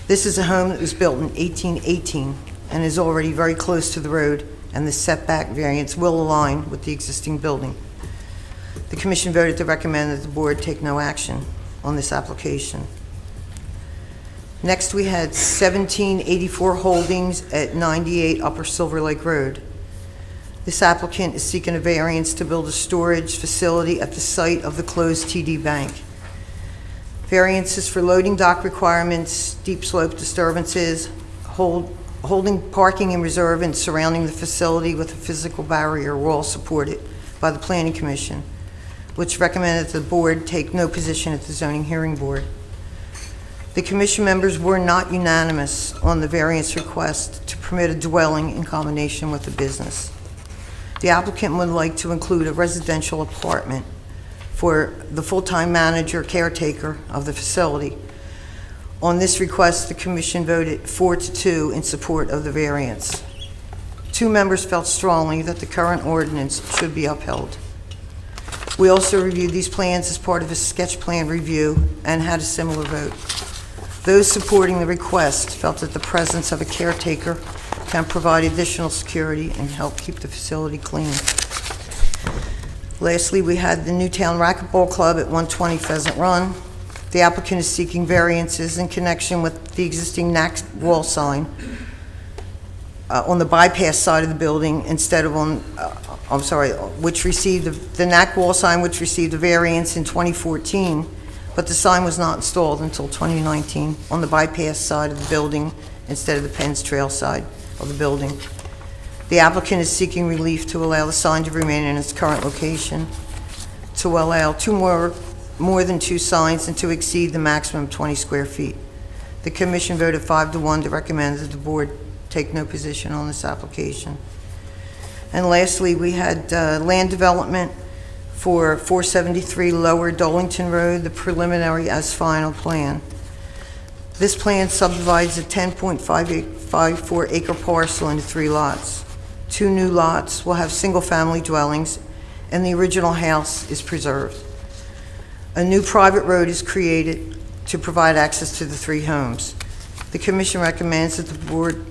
N: This is a home that was built in 1818 and is already very close to the road, and the setback variance will align with the existing building. The commission voted to recommend that the board take no action on this application. Next, we had 1784 Holdings at 98 Upper Silver Lake Road. This applicant is seeking a variance to build a storage facility at the site of the closed TD Bank. Variances for loading dock requirements, steep slope disturbances, holding parking in reserve and surrounding the facility with a physical barrier were all supported by the Planning Commission, which recommended that the board take no position at the zoning hearing board. The commission members were not unanimous on the variance request to permit a dwelling in combination with a business. The applicant would like to include a residential apartment for the full-time manager caretaker of the facility. On this request, the commission voted 4-2 in support of the variance. 2 members felt strongly that the current ordinance should be upheld. We also reviewed these plans as part of a sketch plan review and had a similar vote. Those supporting the request felt that the presence of a caretaker can provide additional security and help keep the facility clean. Lastly, we had the Newtown Racquetball Club at 120 Pheasant Run. The applicant is seeking variances in connection with the existing NAC wall sign on the bypass side of the building instead of on, which received the NAC wall sign, which received a variance in 2014, but the sign was not installed until 2019 on the bypass side of the building instead of the Penn's Trail side of the building. The applicant is seeking relief to allow the sign to remain in its current location, to allow more than 2 signs, and to exceed the maximum 20 square feet. The commission voted 5-1 to recommend that the board take no position on this application. And lastly, we had land development for 473 Lower Dolington Road, the preliminary as final plan. This plan subdivides a 10.554 acre parcel into 3 lots. 2 new lots will have single-family dwellings, and the original house is preserved. A new private road is created to provide access to the 3 homes. The commission recommends that the board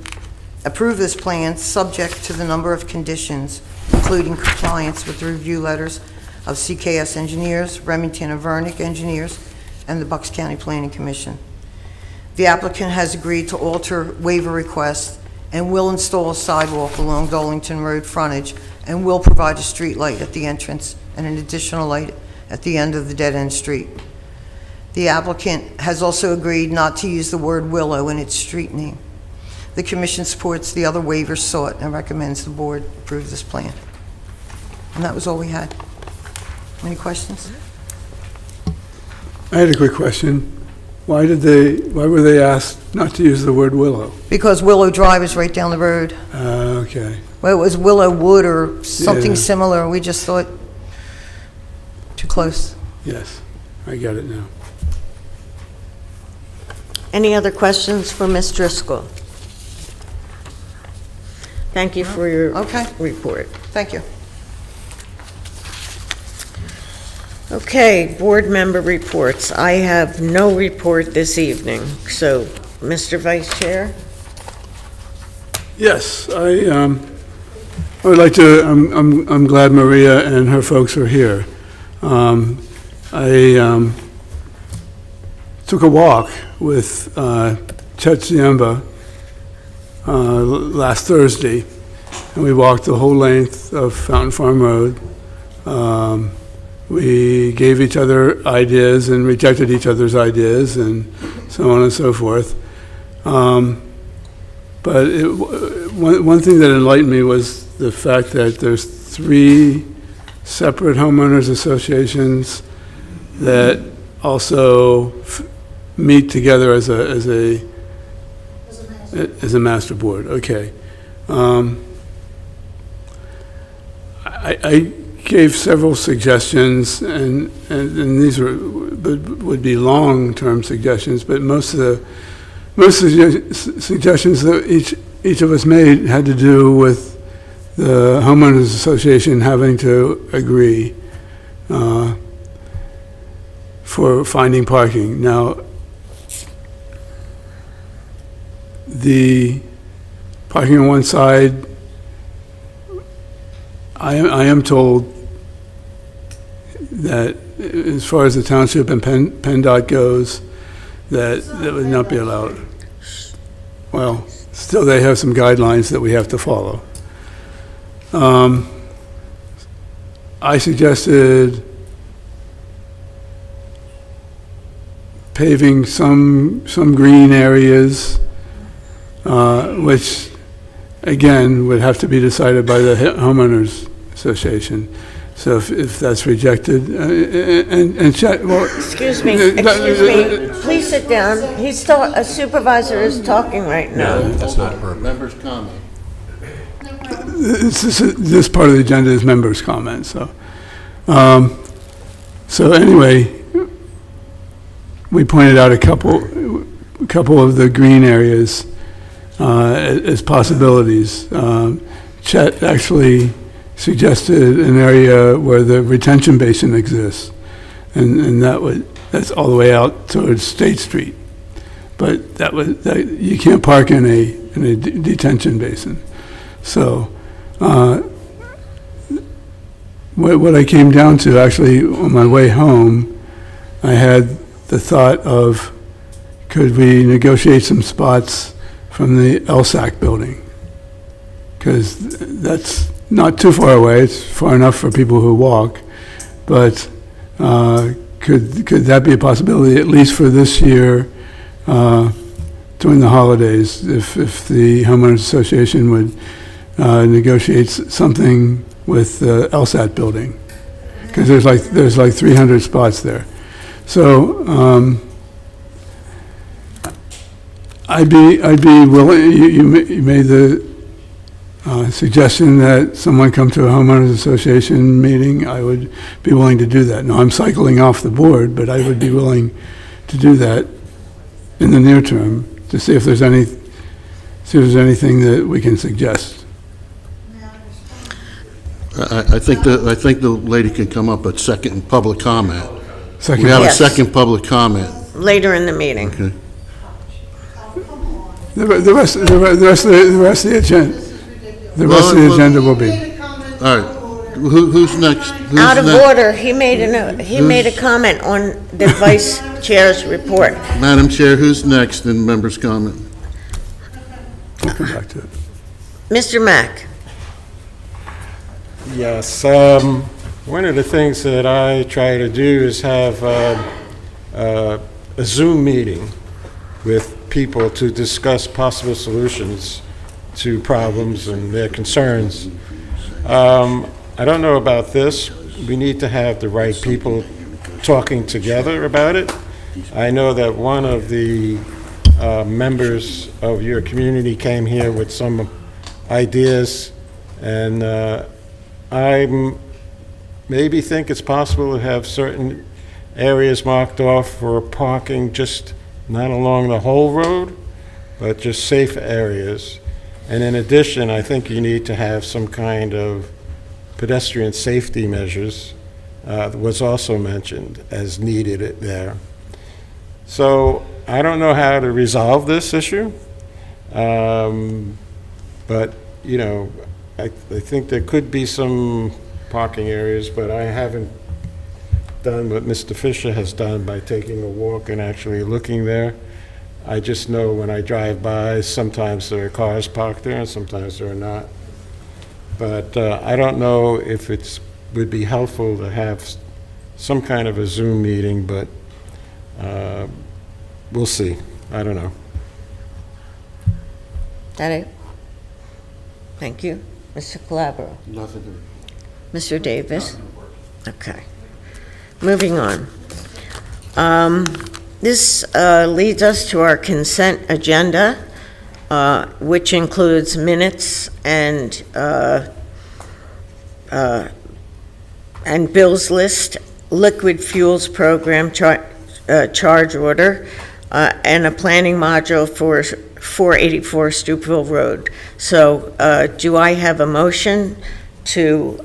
N: approve this plan subject to the number of conditions, including compliance with the review letters of CKS Engineers, Remington and Vernick Engineers, and the Bucks County Planning Commission. The applicant has agreed to alter waiver requests and will install a sidewalk along Dolington Road frontage and will provide a street light at the entrance and an additional light at the end of the dead-end street. The applicant has also agreed not to use the word Willow in its street name. The commission supports the other waivers sought and recommends the board approve this plan. And that was all we had. Any questions?
E: I had a quick question. Why were they asked not to use the word Willow?
N: Because Willow Drive is right down the road.
E: Okay.
N: Well, it was Willow Wood or something
E: Yeah.
N: similar. We just thought too close.
E: Yes, I get it now.
A: Any other questions for Ms. Driscoll? Thank you for your report.
N: Thank you.
A: Okay, board member reports. I have no report this evening. So, Mr. Vice Chair?
E: Yes, I would like to, I'm glad Maria and her folks are here. I took a walk with Chet Ziemba last Thursday, and we walked the whole length of Fountain Farm Road. We gave each other ideas and rejected each other's ideas and so on and so forth. But one thing that enlightened me was the fact that there's 3 separate homeowners associations that also meet together as a master board. Okay. I gave several suggestions, and these would be long-term suggestions, but most of the suggestions that each of us made had to do with the homeowners association having to agree for finding parking. Now, the parking on one side, I am told that as far as the township and PennDOT goes, that would not be allowed. Well, still they have some guidelines that we have to follow. I suggested paving some green areas, which again would have to be decided by the homeowners association. So if that's rejected, well,
A: Excuse me, please sit down. A supervisor is talking right now.
C: That's not appropriate.
D: Members' comment.
E: this part of the agenda is members' comments. So anyway, we pointed out a couple of the green areas as possibilities. Chet actually suggested an area where the retention basin exists, and that's all the way out towards State Street. But you can't park in a detention basin. So what I came down to, actually, on my way home, I had the thought of, could we negotiate some spots from the LSAC building? Because that's not too far away. It's far enough for people who walk. But could that be a possibility, at least for this year, during the holidays, if the homeowners association would negotiate something with the LSAT building? Because there's like 300 spots there. So I'd be willing, you made the suggestion that someone come to a homeowners association meeting. I would be willing to do that. Now, I'm cycling off the board, but I would be willing to do that in the near term to see if there's anything that we can suggest.
D: I think the lady can come up at second public comment.
E: Second.
D: We have a
A: Yes.
D: second public comment.
A: Later in the meeting.
D: Okay.
E: The rest of the agenda. The rest of the agenda will be.
D: All right. Who's next? Who's
A: Out of
D: next?
A: order, he made a comment on the vice chair's report.
D: Madam Chair, who's next in members' comment?
E: We'll come back to it.
A: Mr. Mack,
O: Yes, one of the things that I try to do is have a Zoom meeting with people to discuss possible solutions to problems and their concerns. I don't know about this. We need to have the right people talking together about it. I know that one of the members of your community came here with some ideas, and I maybe think it's possible to have certain areas marked off for parking, just not along the whole road, but just safe areas. And in addition, I think you need to have some kind of pedestrian safety measures, was also mentioned as needed there. So I don't know how to resolve this issue, but, you know, I think there could be some parking areas, but I haven't done what Mr. Fisher has done by taking a walk and actually looking there. I just know when I drive by, sometimes there are cars parked there and sometimes there are not. But I don't know if it would be helpful to have some kind of a Zoom meeting, but we'll see. I don't know.
A: that it? Thank you. Mr. Calabro.
D: Nothing.
A: Mr. Davis? Okay. Moving on. This leads us to our consent agenda, which includes minutes and bills list, liquid fuels program charge order, and a planning module for 484 Stupeville Road. So do I have a motion to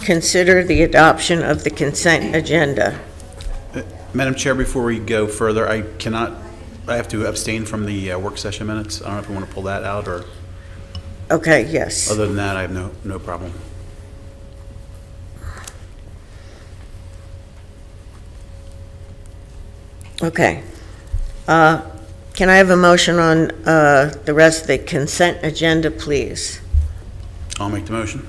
A: consider the adoption of the consent agenda?
P: Madam Chair, before we go further, I have to abstain from the work session minutes. I don't know if you want to pull that out, or
A: Okay, yes.
P: other than that, I have no problem.
A: Okay. Can I have a motion on the rest of the consent agenda, please?
P: I'll make the motion.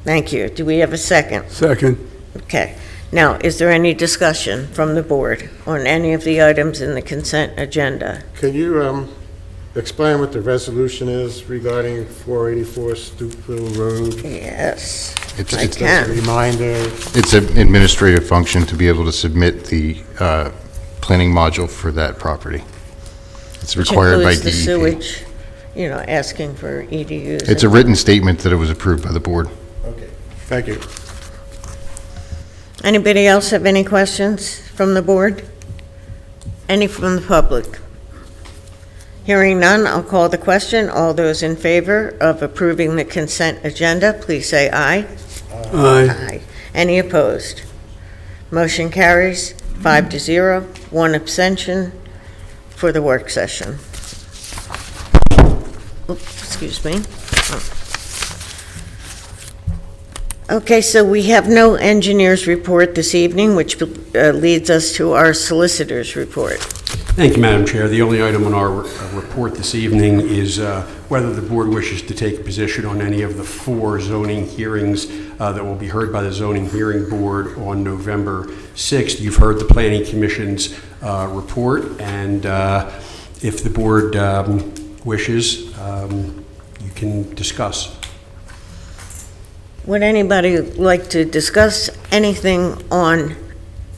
A: Thank you. Do we have a second?
E: Second.
A: Okay. Now, is there any discussion from the board on any of the items in the consent agenda?
O: Can you explain what the resolution is regarding 484 Stupeville Road?
A: Yes,
C: It's
A: I
C: it's
A: can.
O: Reminder.
C: It's an administrative function to be able to submit the planning module for that property. It's
A: Which
C: required by
A: includes the
C: DEP.
A: sewage, asking for EDUs.
C: It's a written statement that it was approved by the board.
O: Okay, thank you.
A: Anybody else have any questions from the board? Any from the public? Hearing none, I'll call the question. All those in favor of approving the consent agenda, please say aye.
E: Aye.
A: Any opposed? Motion carries 5-0, one abstention for the work session. Oops, excuse me. Okay, so we have no engineer's report this evening, which leads us to our solicitor's report.
Q: Thank you, Madam Chair. The only item on our report this evening is whether the board wishes to take a position on any of the 4 zoning hearings that will be heard by the Zoning Hearing Board on November 6th. You've heard the Planning Commission's report, and if the board wishes, you can discuss.
A: Would anybody like to discuss anything on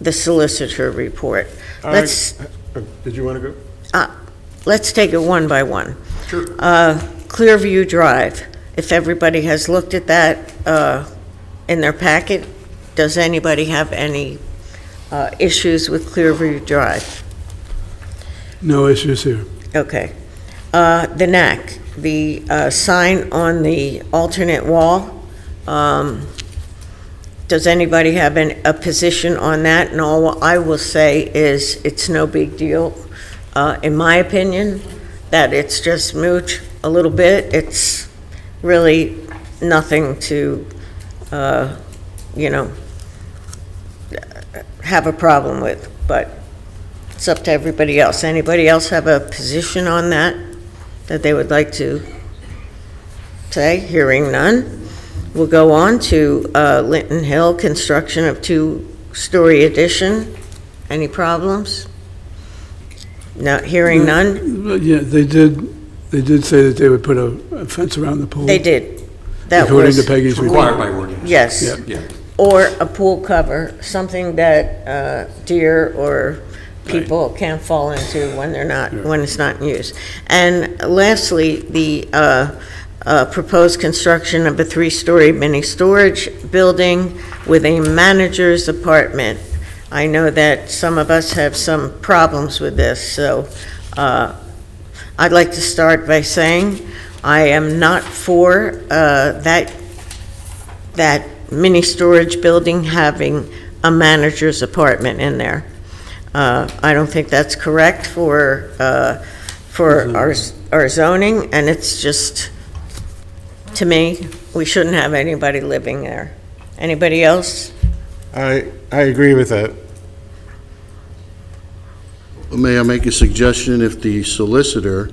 A: the solicitor report? Let's,
O: Did you want to go?
A: let's take it one by one.
Q: Sure.
A: Clearview Drive, if everybody has looked at that in their packet, does anybody have any issues with Clearview Drive?
E: No issues here.
A: Okay. The NAC, the sign on the alternate wall, does anybody have a position on that? And all I will say is it's no big deal. In my opinion, that it's just moot a little bit. It's really nothing to, have a problem with, but it's up to everybody else. Anybody else have a position on that they would like to say? Hearing none, we'll go on to Linton Hill, construction of 2-story addition. Any problems? No, hearing none?
E: Yeah, they did say that they would put a fence around the pool.
A: They did. That
E: According
A: was
E: to Peggy's
Q: Required
E: report.
Q: by ordinance.
A: Yes.
E: Yeah.
Q: Yeah.
A: Or a pool cover, something that deer or people can't fall into when they're not, when it's not in use. And lastly, the proposed construction of a 3-story mini storage building with a manager's apartment. I know that some of us have some problems with this, so I'd like to start by saying I am not for that mini storage building having a manager's apartment in there. I don't think that's correct for our zoning, and it's just, to me, we shouldn't have anybody living there. Anybody else?
O: I agree with that.
D: May I make a suggestion? If the solicitor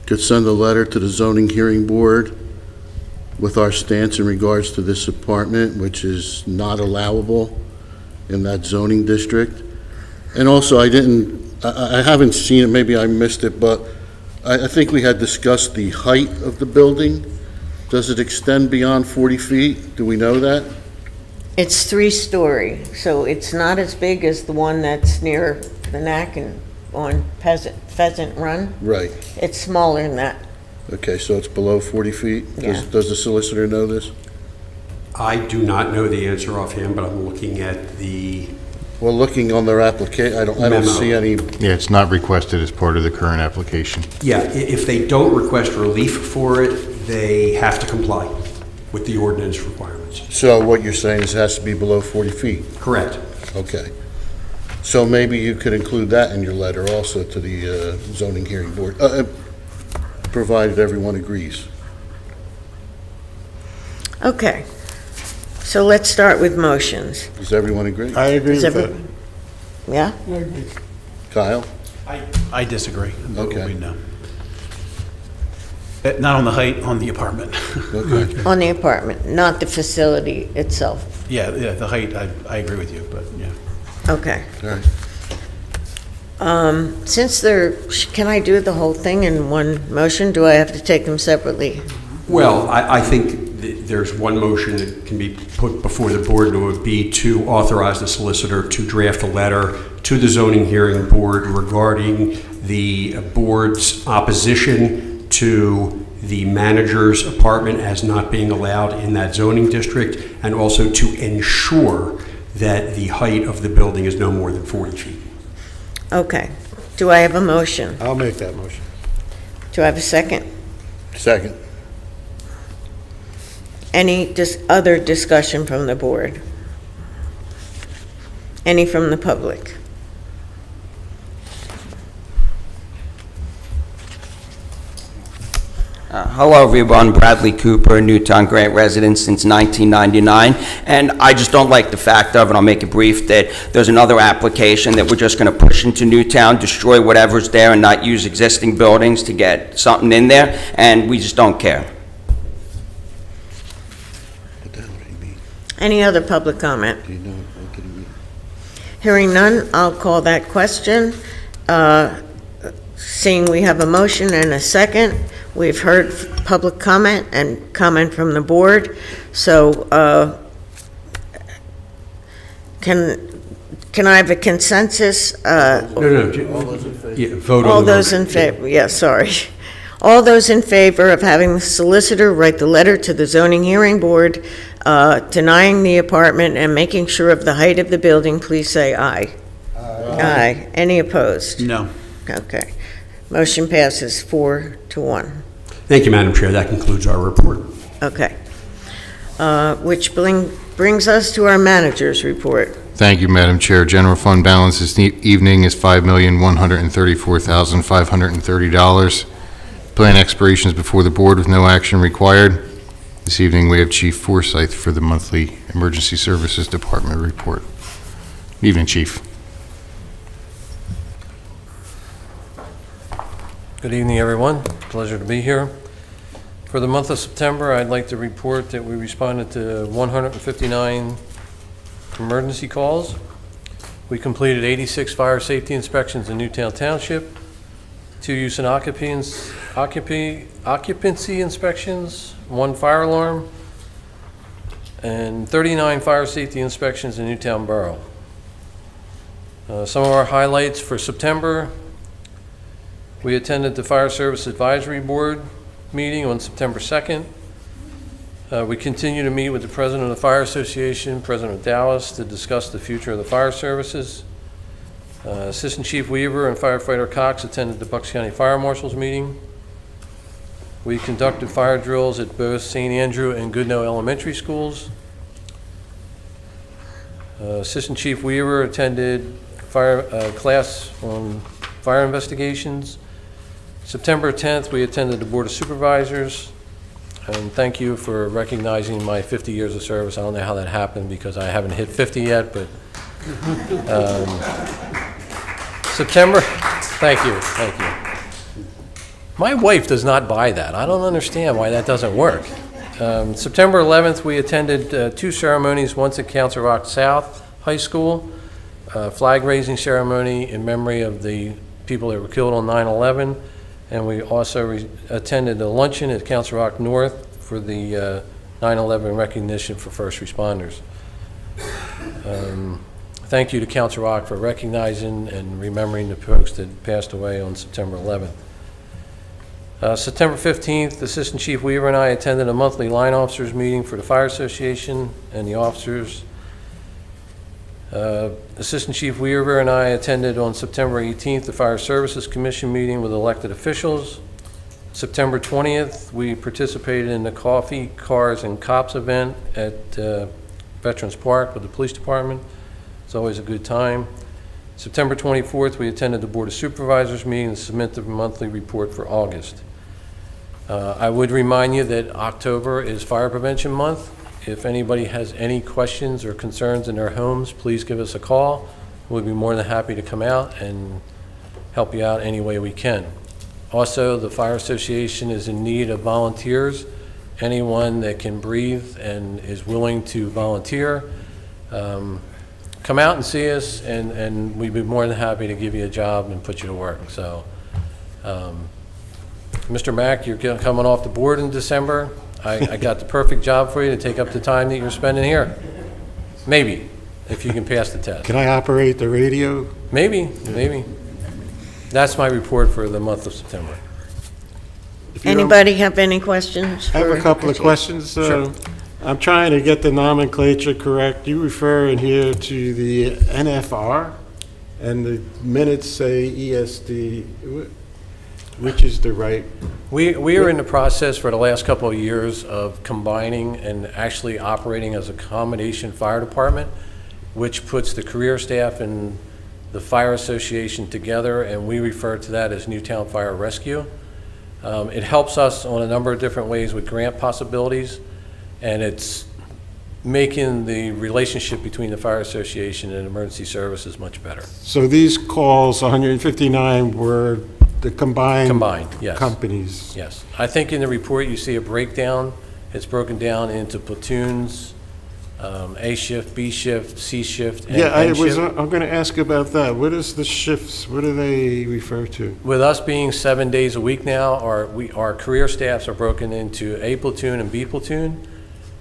D: could send a letter to the zoning hearing board with our stance in regards to this apartment, which is not allowable in that zoning district. And also, I haven't seen it, maybe I missed it, but I think we had discussed the height of the building. Does it extend beyond 40 feet? Do we know that?
A: It's 3-story, so it's not as big as the one that's near the NAC and on Pheasant Run.
D: Right.
A: It's smaller than that.
D: Okay, so it's below 40 feet?
A: Yeah.
D: Does the solicitor know this?
Q: I do not know the answer offhand, but I'm looking at the
D: Well, looking on their application, I don't
Q: Memo.
D: see any,
C: Yeah, it's not requested as part of the current application.
Q: Yeah, if they don't request relief for it, they have to comply with the ordinance requirements.
D: so what you're saying is it has to be below 40 feet?
Q: Correct.
D: Okay. So maybe you could include that in your letter also to the zoning hearing board, provided everyone agrees.
A: Okay, so let's start with motions.
D: Does everyone agree?
O: I agree
A: Does
O: with that.
A: every- Yeah?
D: Kyle?
P: I disagree.
D: Okay.
P: No. Not on the height, on the apartment.
D: Okay.
A: On the apartment, not the facility itself.
P: Yeah, the height, I agree with you, but yeah.
A: Okay.
D: All right.
A: Since can I do the whole thing in one motion? Do I have to take them separately?
Q: Well, I think there's one motion that can be put before the board, and it would be to authorize the solicitor to draft a letter to the zoning hearing board regarding the board's opposition to the manager's apartment as not being allowed in that zoning district, and also to ensure that the height of the building is no more than 40 feet.
A: Okay. Do I have a motion?
O: I'll make that motion.
A: Do I have a second?
D: Second.
A: Any other discussion from the board? Any from the public?
R: Hello, everyone. Bradley Cooper, Newtown Grant resident since 1999. And I just don't like the fact of, and I'll make it brief, that there's another application that we're just going to push into Newtown, destroy whatever's there, and not use existing buildings to get something in there, and we just don't care.
A: Any other public comment? Hearing none, I'll call that question. Seeing we have a motion and a second, we've heard public comment and comment from the board. So can I have a consensus?
Q: No, yeah, vote on
A: All
Q: the
A: those
Q: motion.
A: in favor, yes, sorry. All those in favor of having the solicitor write the letter to the zoning hearing board denying the apartment and making sure of the height of the building, please say aye. Aye. Any opposed?
P: No.
A: Okay. Motion passes 4-1.
Q: Thank you, Madam Chair. That concludes our report.
A: Okay. Which brings us to our manager's report.
C: Thank you, Madam Chair. General fund balance this evening is $5,134,530. Plan expirations before the board with no action required. This evening, we have Chief Forsyth for the monthly Emergency Services Department report. Evening, Chief.
S: Good evening, everyone. Pleasure to be here. For the month of September, I'd like to report that we responded to 159 emergency calls. We completed 86 fire safety inspections in Newtown Township, 2 use and occupancy inspections, 1 fire alarm, and 39 fire safety inspections in Newtown Borough. Some of our highlights for September: we attended the Fire Service Advisory Board meeting on September 2nd. We continue to meet with the President of the Fire Association, President Dallas, to discuss the future of the fire services. Assistant Chief Weaver and Firefighter Cox attended the Bucks County Fire Marshal's meeting. We conducted fire drills at both St. Andrew and Goodnoe Elementary schools. Assistant Chief Weaver attended class on fire investigations. September 10th, we attended the Board of Supervisors, and thank you for recognizing my 50 years of service. I don't know how that happened because I haven't hit 50 yet, but September, thank you. My wife does not buy that. I don't understand why that doesn't work. September 11th, we attended 2 ceremonies, once at Council Rock South High School, flag raising ceremony in memory of the people that were killed on 9/11. And we also attended a luncheon at Council Rock North for the 9/11 recognition for first responders. Thank you to Council Rock for recognizing and remembering the folks that passed away on September 11th. September 15th, Assistant Chief Weaver and I attended a monthly line officers meeting for the Fire Association and the officers. Assistant Chief Weaver and I attended on September 18th the Fire Services Commission meeting with elected officials. September 20th, we participated in the Coffee, Cars, and Cops event at Veterans Park with the Police Department. It's always a good time. September 24th, we attended the Board of Supervisors meeting to submit the monthly report for August. I would remind you that October is Fire Prevention Month. If anybody has any questions or concerns in their homes, please give us a call. We'll be more than happy to come out and help you out any way we can. Also, the Fire Association is in need of volunteers. Anyone that can breathe and is willing to volunteer, come out and see us, and we'd be more than happy to give you a job and put you to work. So, Mr. Mack, you're coming off the board in December. I got the perfect job for you to take up the time that you're spending here. Maybe, if you can pass the test.
O: Can I operate the radio?
S: Maybe. That's my report for the month of September.
A: Anybody have any questions?
O: I have a couple of questions.
S: Sure.
O: I'm trying to get the nomenclature correct. You refer in here to the NFR, and the minutes say ESD. Which is the right?
S: We are in the process for the last couple of years of combining and actually operating as a combination fire department, which puts the career staff and the Fire Association together, and we refer to that as Newtown Fire Rescue. It helps us on a number of different ways with grant possibilities, and it's making the relationship between the Fire Association and emergency services much better.
O: So these calls, 159, were the combined
S: yes.
O: companies?
S: Yes. I think in the report you see a breakdown. It's broken down into platoons, A shift, B shift, C shift, and N shift.
O: I'm going to ask about that. What is the shifts? What do they refer to?
S: With us being 7 days a week now, our career staffs are broken into A platoon and B platoon.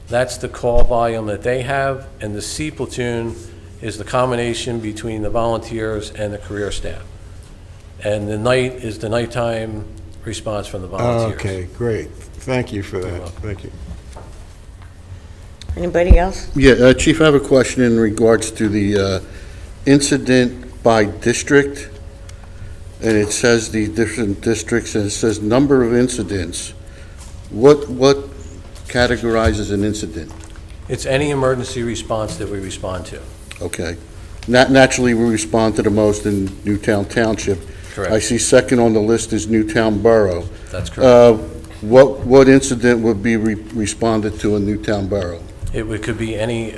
S: That's the call volume that they have, and the C platoon is the combination between the volunteers and the career staff. And the night is the nighttime response from the volunteers.
O: Okay, great. Thank you for that. Thank you.
A: Anybody else?
D: Yeah, Chief, I have a question in regards to the incident by district, and it says the different districts, and it says number of incidents. What categorizes an incident?
S: It's any emergency response that we respond to.
D: Okay. Naturally, we respond to the most in Newtown Township.
S: Correct.
D: I see second on the list is Newtown Borough.
S: That's correct.
D: What incident would be responded to in Newtown Borough?
S: Could be any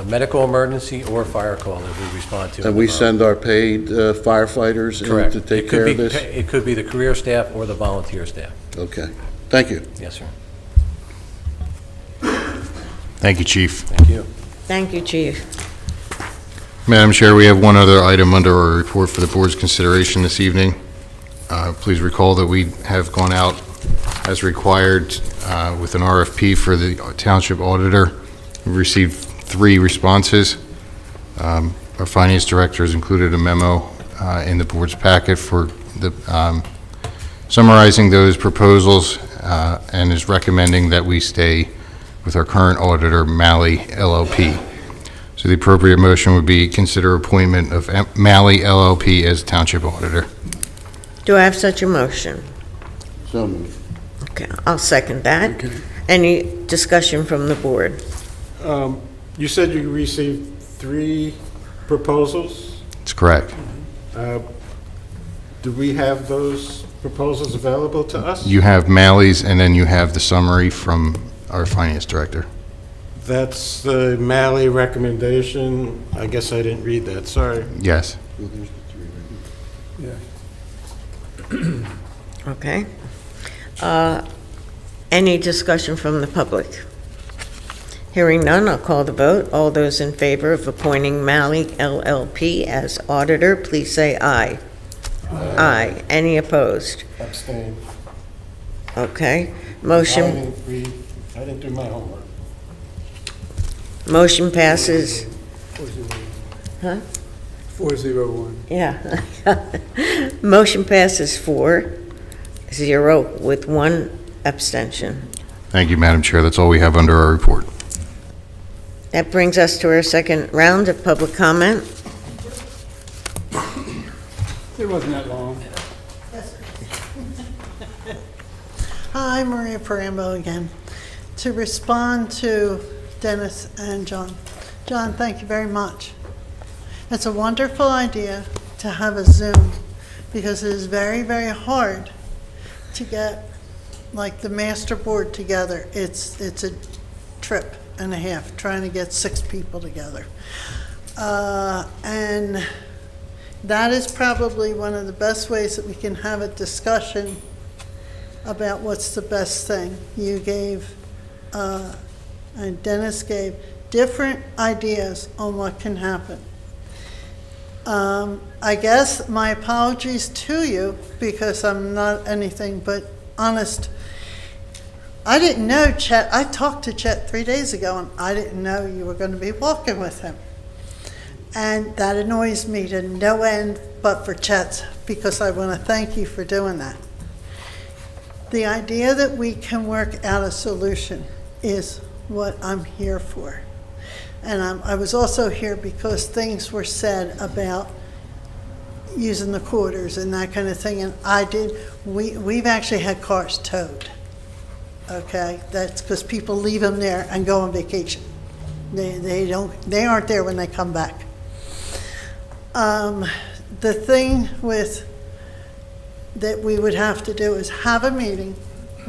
S: medical emergency or fire call that we respond to.
D: And we send our paid firefighters in
S: Correct.
D: to take care of this?
S: It could be the career staff or the volunteer staff.
D: Okay. Thank you.
S: Yes, sir.
C: Thank you, Chief.
S: Thank you.
A: Thank you, Chief.
C: Madam Chair, we have one other item under our report for the board's consideration this evening. Please recall that we have gone out as required with an RFP for the township auditor. We've received 3 responses. Our finance director has included a memo in the board's packet for the summarizing those proposals and is recommending that we stay with our current auditor, Malley LLP. So the appropriate motion would be consider appointment of Malley LLP as township auditor.
A: Do I have such a motion?
D: So moved.
A: Okay, I'll second that. Any discussion from the board?
O: You said you received 3 proposals?
C: That's correct.
O: Do we have those proposals available to us?
C: You have Malley's, and then you have the summary from our finance director.
O: That's the Malley recommendation. I guess I didn't read that, sorry.
C: Yes.
A: Okay. Any discussion from the public? Hearing none, I'll call the vote. All those in favor of appointing Malley LLP as auditor, please say aye. Aye. Any opposed?
O: Abstain.
A: Okay. Motion,
O: I didn't do my homework.
A: motion passes. Huh?
E: 401.
A: Yeah. Motion passes 4-0 with 1 abstention.
C: Thank you, Madam Chair. That's all we have under our report.
A: That brings us to our second round of public comment.
E: It wasn't that long.
F: Hi, Maria Parambo again. To respond to Dennis and John. John, thank you very much. It's a wonderful idea to have a Zoom because it is very, very hard to get like the master board together. It's a trip and a half trying to get 6 people together. And that is probably one of the best ways that we can have a discussion about what's the best thing. You gave, and Dennis gave, different ideas on what can happen. I guess my apologies to you because I'm not anything but honest. I didn't know Chet. I talked to Chet 3 days ago, and I didn't know you were going to be walking with him. And that annoys me to no end, but for Chet, because I want to thank you for doing that. The idea that we can work out a solution is what I'm here for. And I was also here because things were said about using the quarters and that kind of thing. And we've actually had cars towed. Okay, that's because people leave them there and go on vacation. They aren't there when they come back. The thing that we would have to do is have a meeting,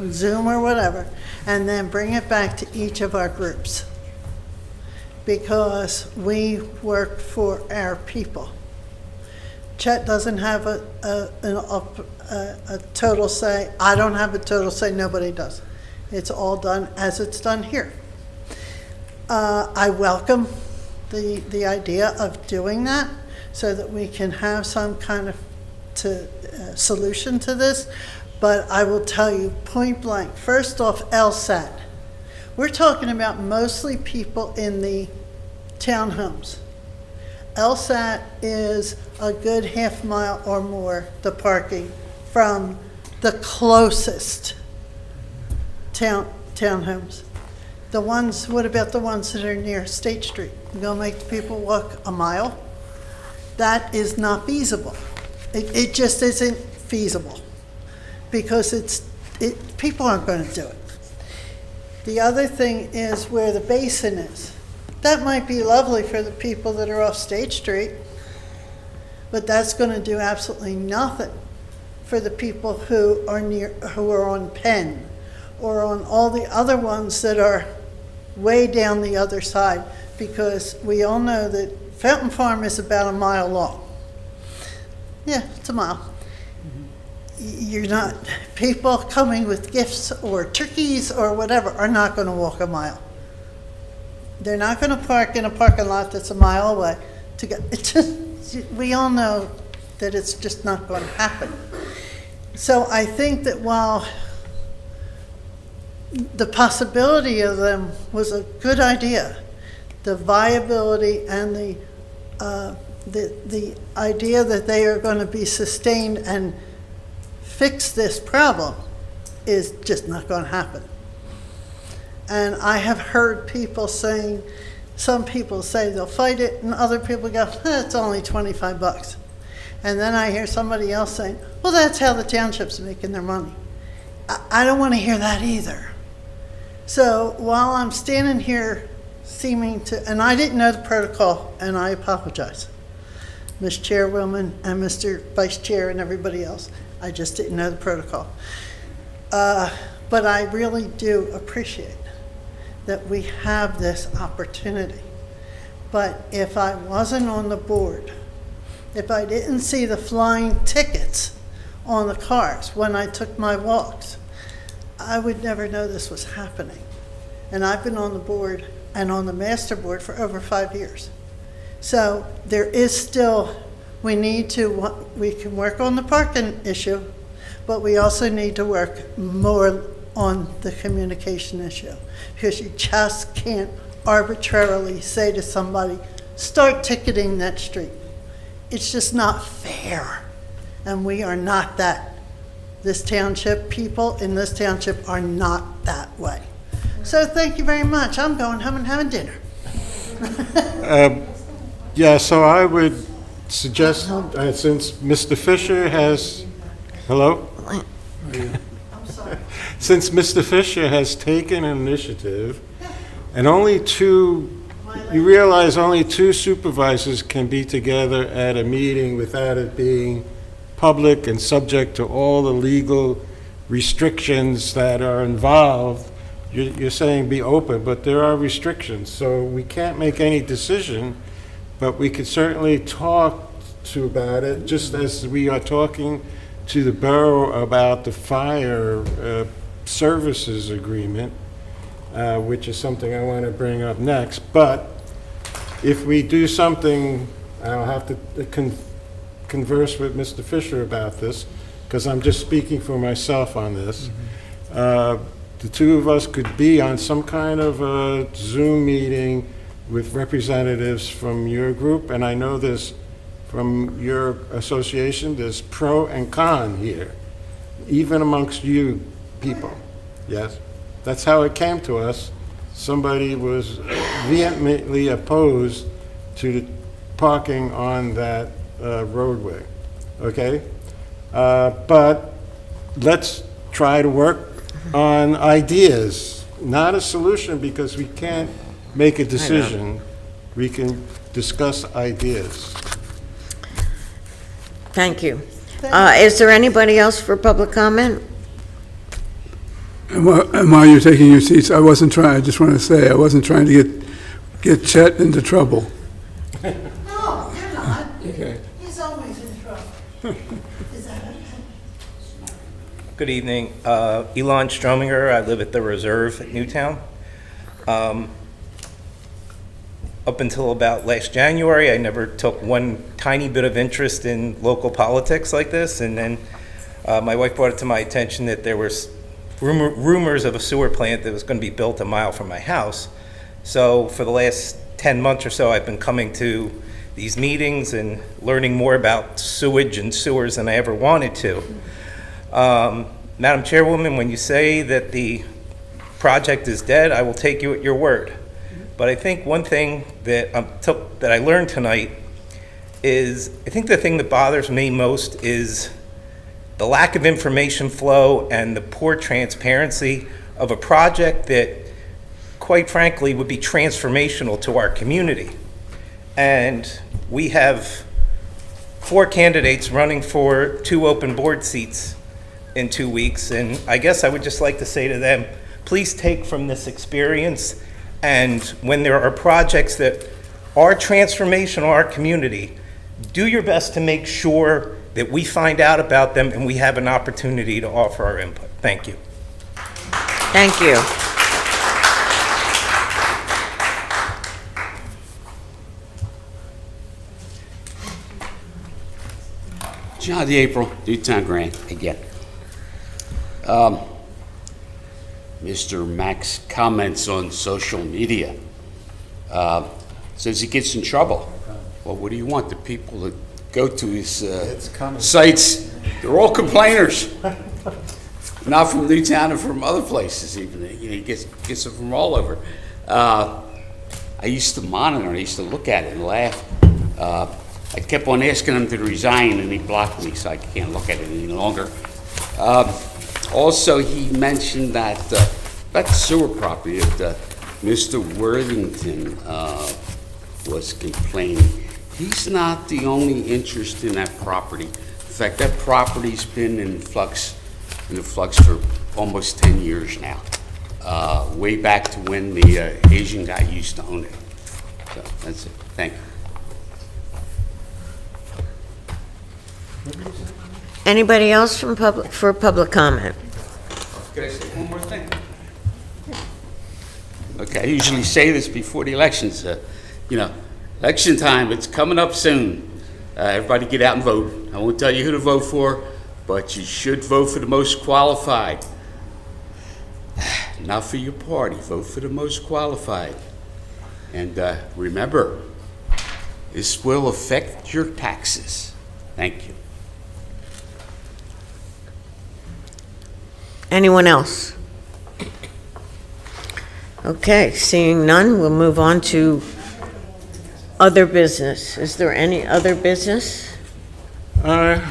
F: Zoom or whatever, and then bring it back to each of our groups. Because we work for our people. Chet doesn't have a total say. I don't have a total say. Nobody does. It's all done as it's done here. I welcome the idea of doing that so that we can have some kind of solution to this. But I will tell you point blank. First off, LSAT. We're talking about mostly people in the townhomes. LSAT is a good half mile or more, the parking, from the closest townhomes. The ones, what about the ones that are near State Street? You're gonna make the people walk a mile? That is not feasible. It just isn't feasible, because people aren't gonna do it. The other thing is where the basin is. That might be lovely for the people that are off State Street, but that's gonna do absolutely nothing for the people who are on Penn, or on all the other ones that are way down the other side, because we all know that Fountain Farm is about a mile long. Yeah, it's a mile. You're not, people coming with gifts or turkeys or whatever are not gonna walk a mile. They're not gonna park in a parking lot that's a mile away to get, it's just, we all know that it's just not gonna happen. So I think that while the possibility of them was a good idea, the viability and the idea that they are going to be sustained and fix this problem is just not going to happen. And I have heard people saying, some people say they'll fight it, and other people go, it's only 25 bucks. And then I hear somebody else saying, well, that's how the township's making their money. I don't want to hear that either. So while I'm standing here seeming to, and I didn't know the protocol, and I apologize, Ms. Chairwoman and Mr. Vice Chair and everybody else, I just didn't know the protocol. But I really do appreciate that we have this opportunity. But if I wasn't on the board, if I didn't see the flying tickets on the cars when I took my walks, I would never know this was happening. And I've been on the board and on the master board for over 5 years. So there is still, we can work on the parking issue, but we also need to work more on the communication issue, because you just can't arbitrarily say to somebody, start ticketing that street. It's just not fair. And we are not that. This township, people in this township are not that way. So thank you very much. I'm going home and having dinner.
O: Yeah, so I would suggest, since Mr. Fisher has, hello?
F: I'm sorry.
O: Since Mr. Fisher has taken an initiative, and only two, you realize only two supervisors can be together at a meeting without it being public and subject to all the legal restrictions that are involved. You're saying be open, but there are restrictions, so we can't make any decision, but we could certainly talk to about it, just as we are talking to the borough about the fire services agreement, which is something I want to bring up next. But if we do something, I'll have to converse with Mr. Fisher about this, because I'm just speaking for myself on this. The two of us could be on some kind of a Zoom meeting with representatives from your group, and I know there's, from your association, there's pro and con here, even amongst you people, yes? That's how it came to us. Somebody was vehemently opposed to the parking on that roadway, okay? But let's try to work on ideas, not a solution, because we can't make a decision. We can discuss ideas.
A: Thank you. Is there anybody else for public comment?
E: And while you're taking your seats, I just want to say, I wasn't trying to get Chet into trouble.
F: No, you're not.
E: Okay.
F: He's always in trouble. Is that okay?
T: Good evening. Elon Strominger. I live at the Reserve at Newtown. Up until about last January, I never took one tiny bit of interest in local politics like this. And then my wife brought it to my attention that there was rumors of a sewer plant that was going to be built a mile from my house. So for the last 10 months or so, I've been coming to these meetings and learning more about sewage and sewers than I ever wanted to. Madam Chairwoman, when you say that the project is dead, I will take you at your word. But I think one thing that I learned tonight is, I think the thing that bothers me most is the lack of information flow and the poor transparency of a project that, quite frankly, would be transformational to our community. And we have 4 candidates running for 2 open board seats in 2 weeks, and I guess I would just like to say to them, please take from this experience, and when there are projects that are transformational in our community, do your best to make sure that we find out about them and we have an opportunity to offer our input. Thank you.
A: Thank you.
U: John DeApril, Newtown Grant, again. Mr. Mack's comments on social media. Says he gets in trouble. Well, what do you want? The people that go to his sites, they're all complainers. Not from Newtown and from other places even. He gets them from all over. I used to monitor, I used to look at it and laugh. I kept on asking him to resign, and he blocked me, so I can't look at it any longer. Also, he mentioned that about the sewer property that Mr. Worthington was complaining. He's not the only interest in that property. In fact, that property's been in the flux for almost 10 years now, way back to when the Asian guy used to own it. So that's it. Thank you.
A: Anybody else for public comment?
U: Can I say one more thing? Okay, I usually say this before the elections. Election time, it's coming up soon. Everybody get out and vote. I won't tell you who to vote for, but you should vote for the most qualified. Not for your party, vote for the most qualified. And remember, this will affect your taxes. Thank you.
A: Anyone else? Okay, seeing none, we'll move on to other business. Is there any other business?
O: I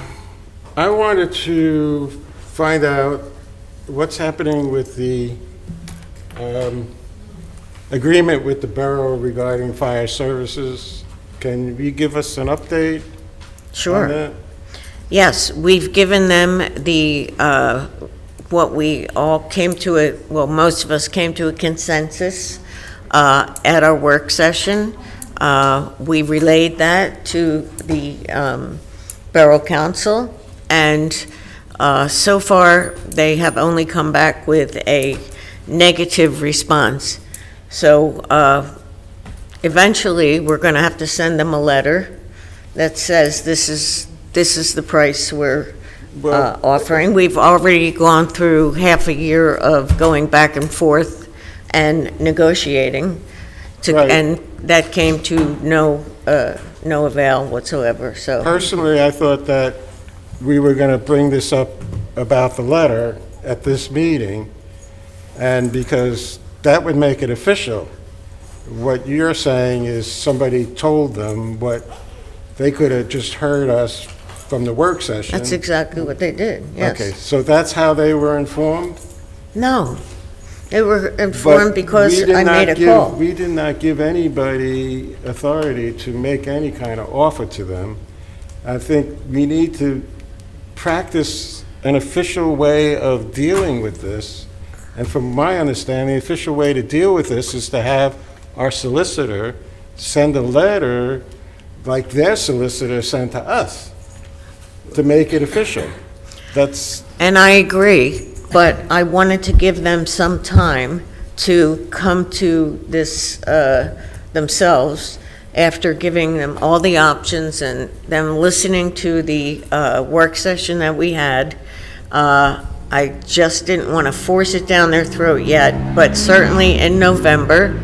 O: wanted to find out what's happening with the agreement with the borough regarding fire services. Can you give us an update?
A: Sure.
O: On that?
A: Yes, we've given them the, what we all came to most of us came to a consensus at our work session. We relayed that to the Borough Council, and so far they have only come back with a negative response. So eventually we're going to have to send them a letter that says this is the price we're offering. We've already gone through half a year of going back and forth and negotiating, and that came to no avail whatsoever. So
O: personally, I thought that we were going to bring this up about the letter at this meeting, and because that would make it official. What you're saying is somebody told them what they could have just heard us from the work session.
A: that's exactly what they did, yes.
O: Okay, so that's how they were informed?
A: No, they were informed because I made a call.
O: We did not give anybody authority to make any kind of offer to them. I think we need to practice an official way of dealing with this. And from my understanding, the official way to deal with this is to have our solicitor send a letter like their solicitor sent to us to make it official.
A: And I agree, but I wanted to give them some time to come to this themselves after giving them all the options and them listening to the work session that we had. I just didn't want to force it down their throat yet, but certainly in November,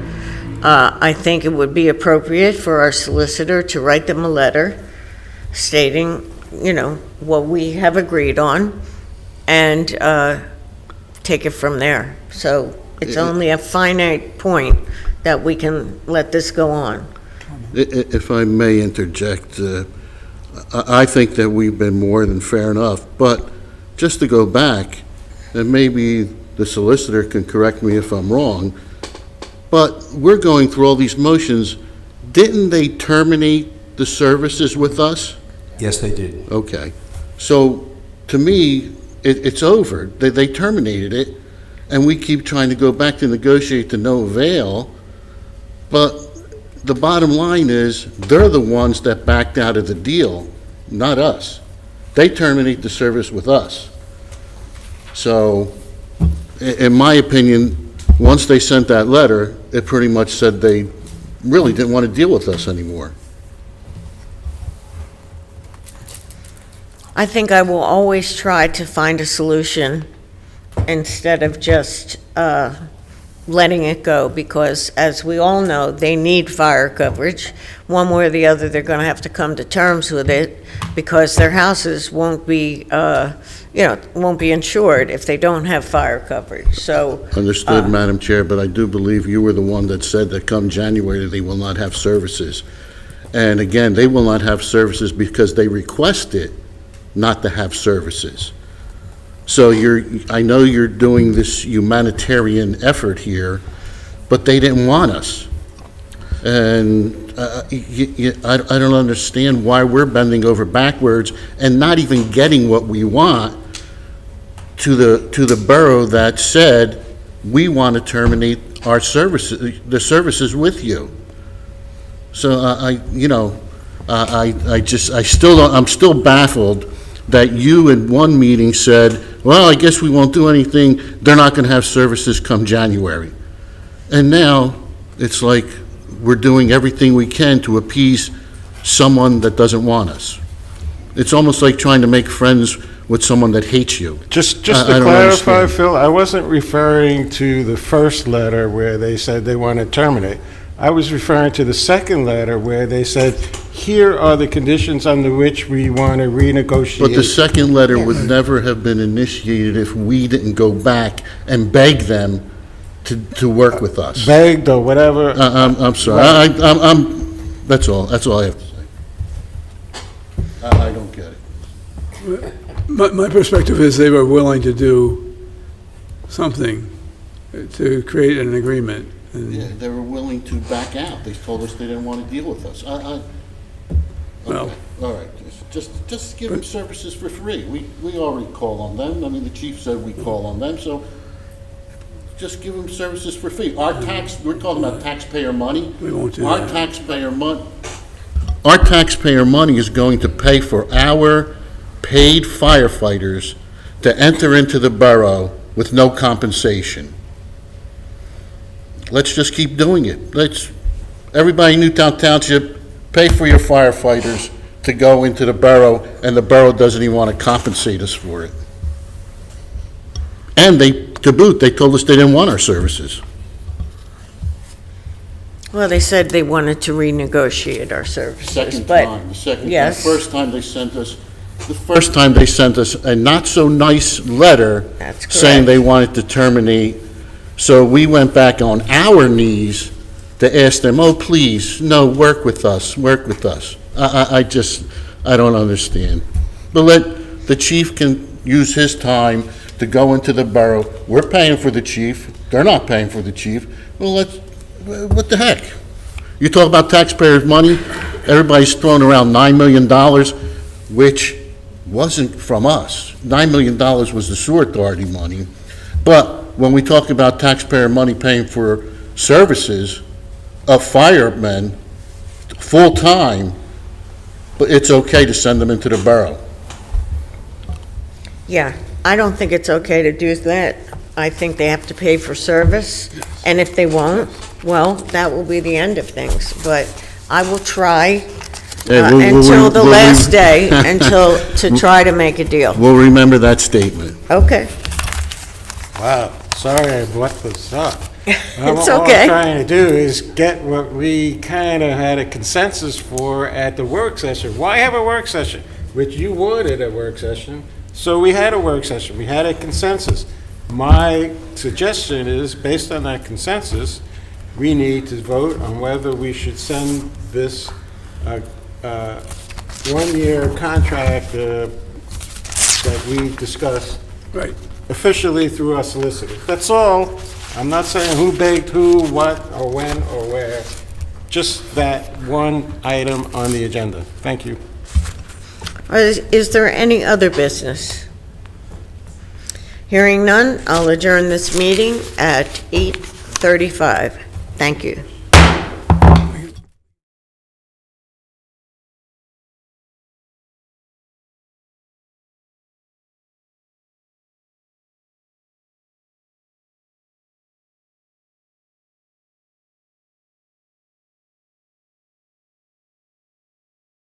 A: I think it would be appropriate for our solicitor to write them a letter stating, what we have agreed on, and take it from there. So it's only a finite point that we can let this go on.
D: If I may interject, I think that we've been more than fair enough, but just to go back, and maybe the solicitor can correct me if I'm wrong, but we're going through all these motions. Didn't they terminate the services with us?
Q: Yes, they did.
D: Okay. So, to me, it's over. They terminated it, and we keep trying to go back to negotiate to no avail, but the bottom line is, they're the ones that backed out of the deal, not us. They terminate the service with us. So, in my opinion, once they sent that letter, it pretty much said they really didn't want to deal with us anymore.
A: I think I will always try to find a solution instead of just letting it go, because as we all know, they need fire coverage. One way or the other, they're going to have to come to terms with it, because their houses won't be, won't be insured if they don't have fire coverage. So
D: Understood, Madam Chair, but I do believe you were the one that said that come January, they will not have services. And again, they will not have services because they requested not to have services. So I know you're doing this humanitarian effort here, but they didn't want us. And I don't understand why we're bending over backwards and not even getting what we want to the borough that said, we want to terminate our services, the services with you. So I'm still baffled that you in one meeting said, well, I guess we won't do anything, they're not going to have services come January. And now, it's like we're doing everything we can to appease someone that doesn't want us. It's almost like trying to make friends with someone that hates you.
O: Just to
D: I don't
O: clarify,
D: understand.
O: Phil, I wasn't referring to the first letter where they said they want to terminate. I was referring to the second letter where they said, here are the conditions under which we want to renegotiate.
D: But the second letter would never have been initiated if we didn't go back and beg them to work with us.
O: Begged or whatever.
D: I'm sorry. That's all I have to say. I don't get it.
E: My perspective is they were willing to do something to create an agreement.
D: Yeah, they were willing to back out. They told us they didn't want to deal with us.
E: Well,
D: all right, just give them services for free. We already call on them. I mean, the chief said we call on them, so just give them services for free. We're talking about taxpayer money.
E: We won't do
D: Our
E: that.
D: taxpayer money is going to pay for our paid firefighters to enter into the borough with no compensation. Let's just keep doing it. Everybody in Newtown Township, pay for your firefighters to go into the borough, and the borough doesn't even want to compensate us for it. And to boot, they told us they didn't want our services.
A: Well, they said they wanted to renegotiate our services.
D: Second
A: but
D: time,
A: yes.
D: The first time they sent us a not-so-nice letter
A: That's
D: saying
A: correct.
D: they wanted to terminate. So we went back on our knees to ask them, oh, please, no, work with us. I don't understand. But the chief can use his time to go into the borough. We're paying for the chief. They're not paying for the chief. Well, what the heck? You talk about taxpayers' money, everybody's throwing around $9 million, which wasn't from us. $9 million was the sewer authority money. But when we talk about taxpayer money paying for services of firemen full-time, but it's okay to send them into the borough.
A: Yeah, I don't think it's okay to do that. I think they have to pay for service, and if they won't, well, that will be the end of things. But I will try until the last day, to try to make a deal.
D: We'll remember that statement.
A: Okay.
D: Wow.
O: Sorry I brought this up.
A: It's
O: All
A: okay.
O: I'm trying to do is get what we kind of had a consensus for at the work session. Why have a work session? Which you wanted a work session, so we had a work session. We had a consensus. My suggestion is, based on that consensus, we need to vote on whether we should send this one-year contract that we discussed
E: Right.
O: officially through our solicitor. That's all. I'm not saying who baked who, what, or when, or where. Just that one item on the agenda. Thank you.
A: Is there any other business? Hearing none, I'll adjourn this meeting at 8:35. Thank you.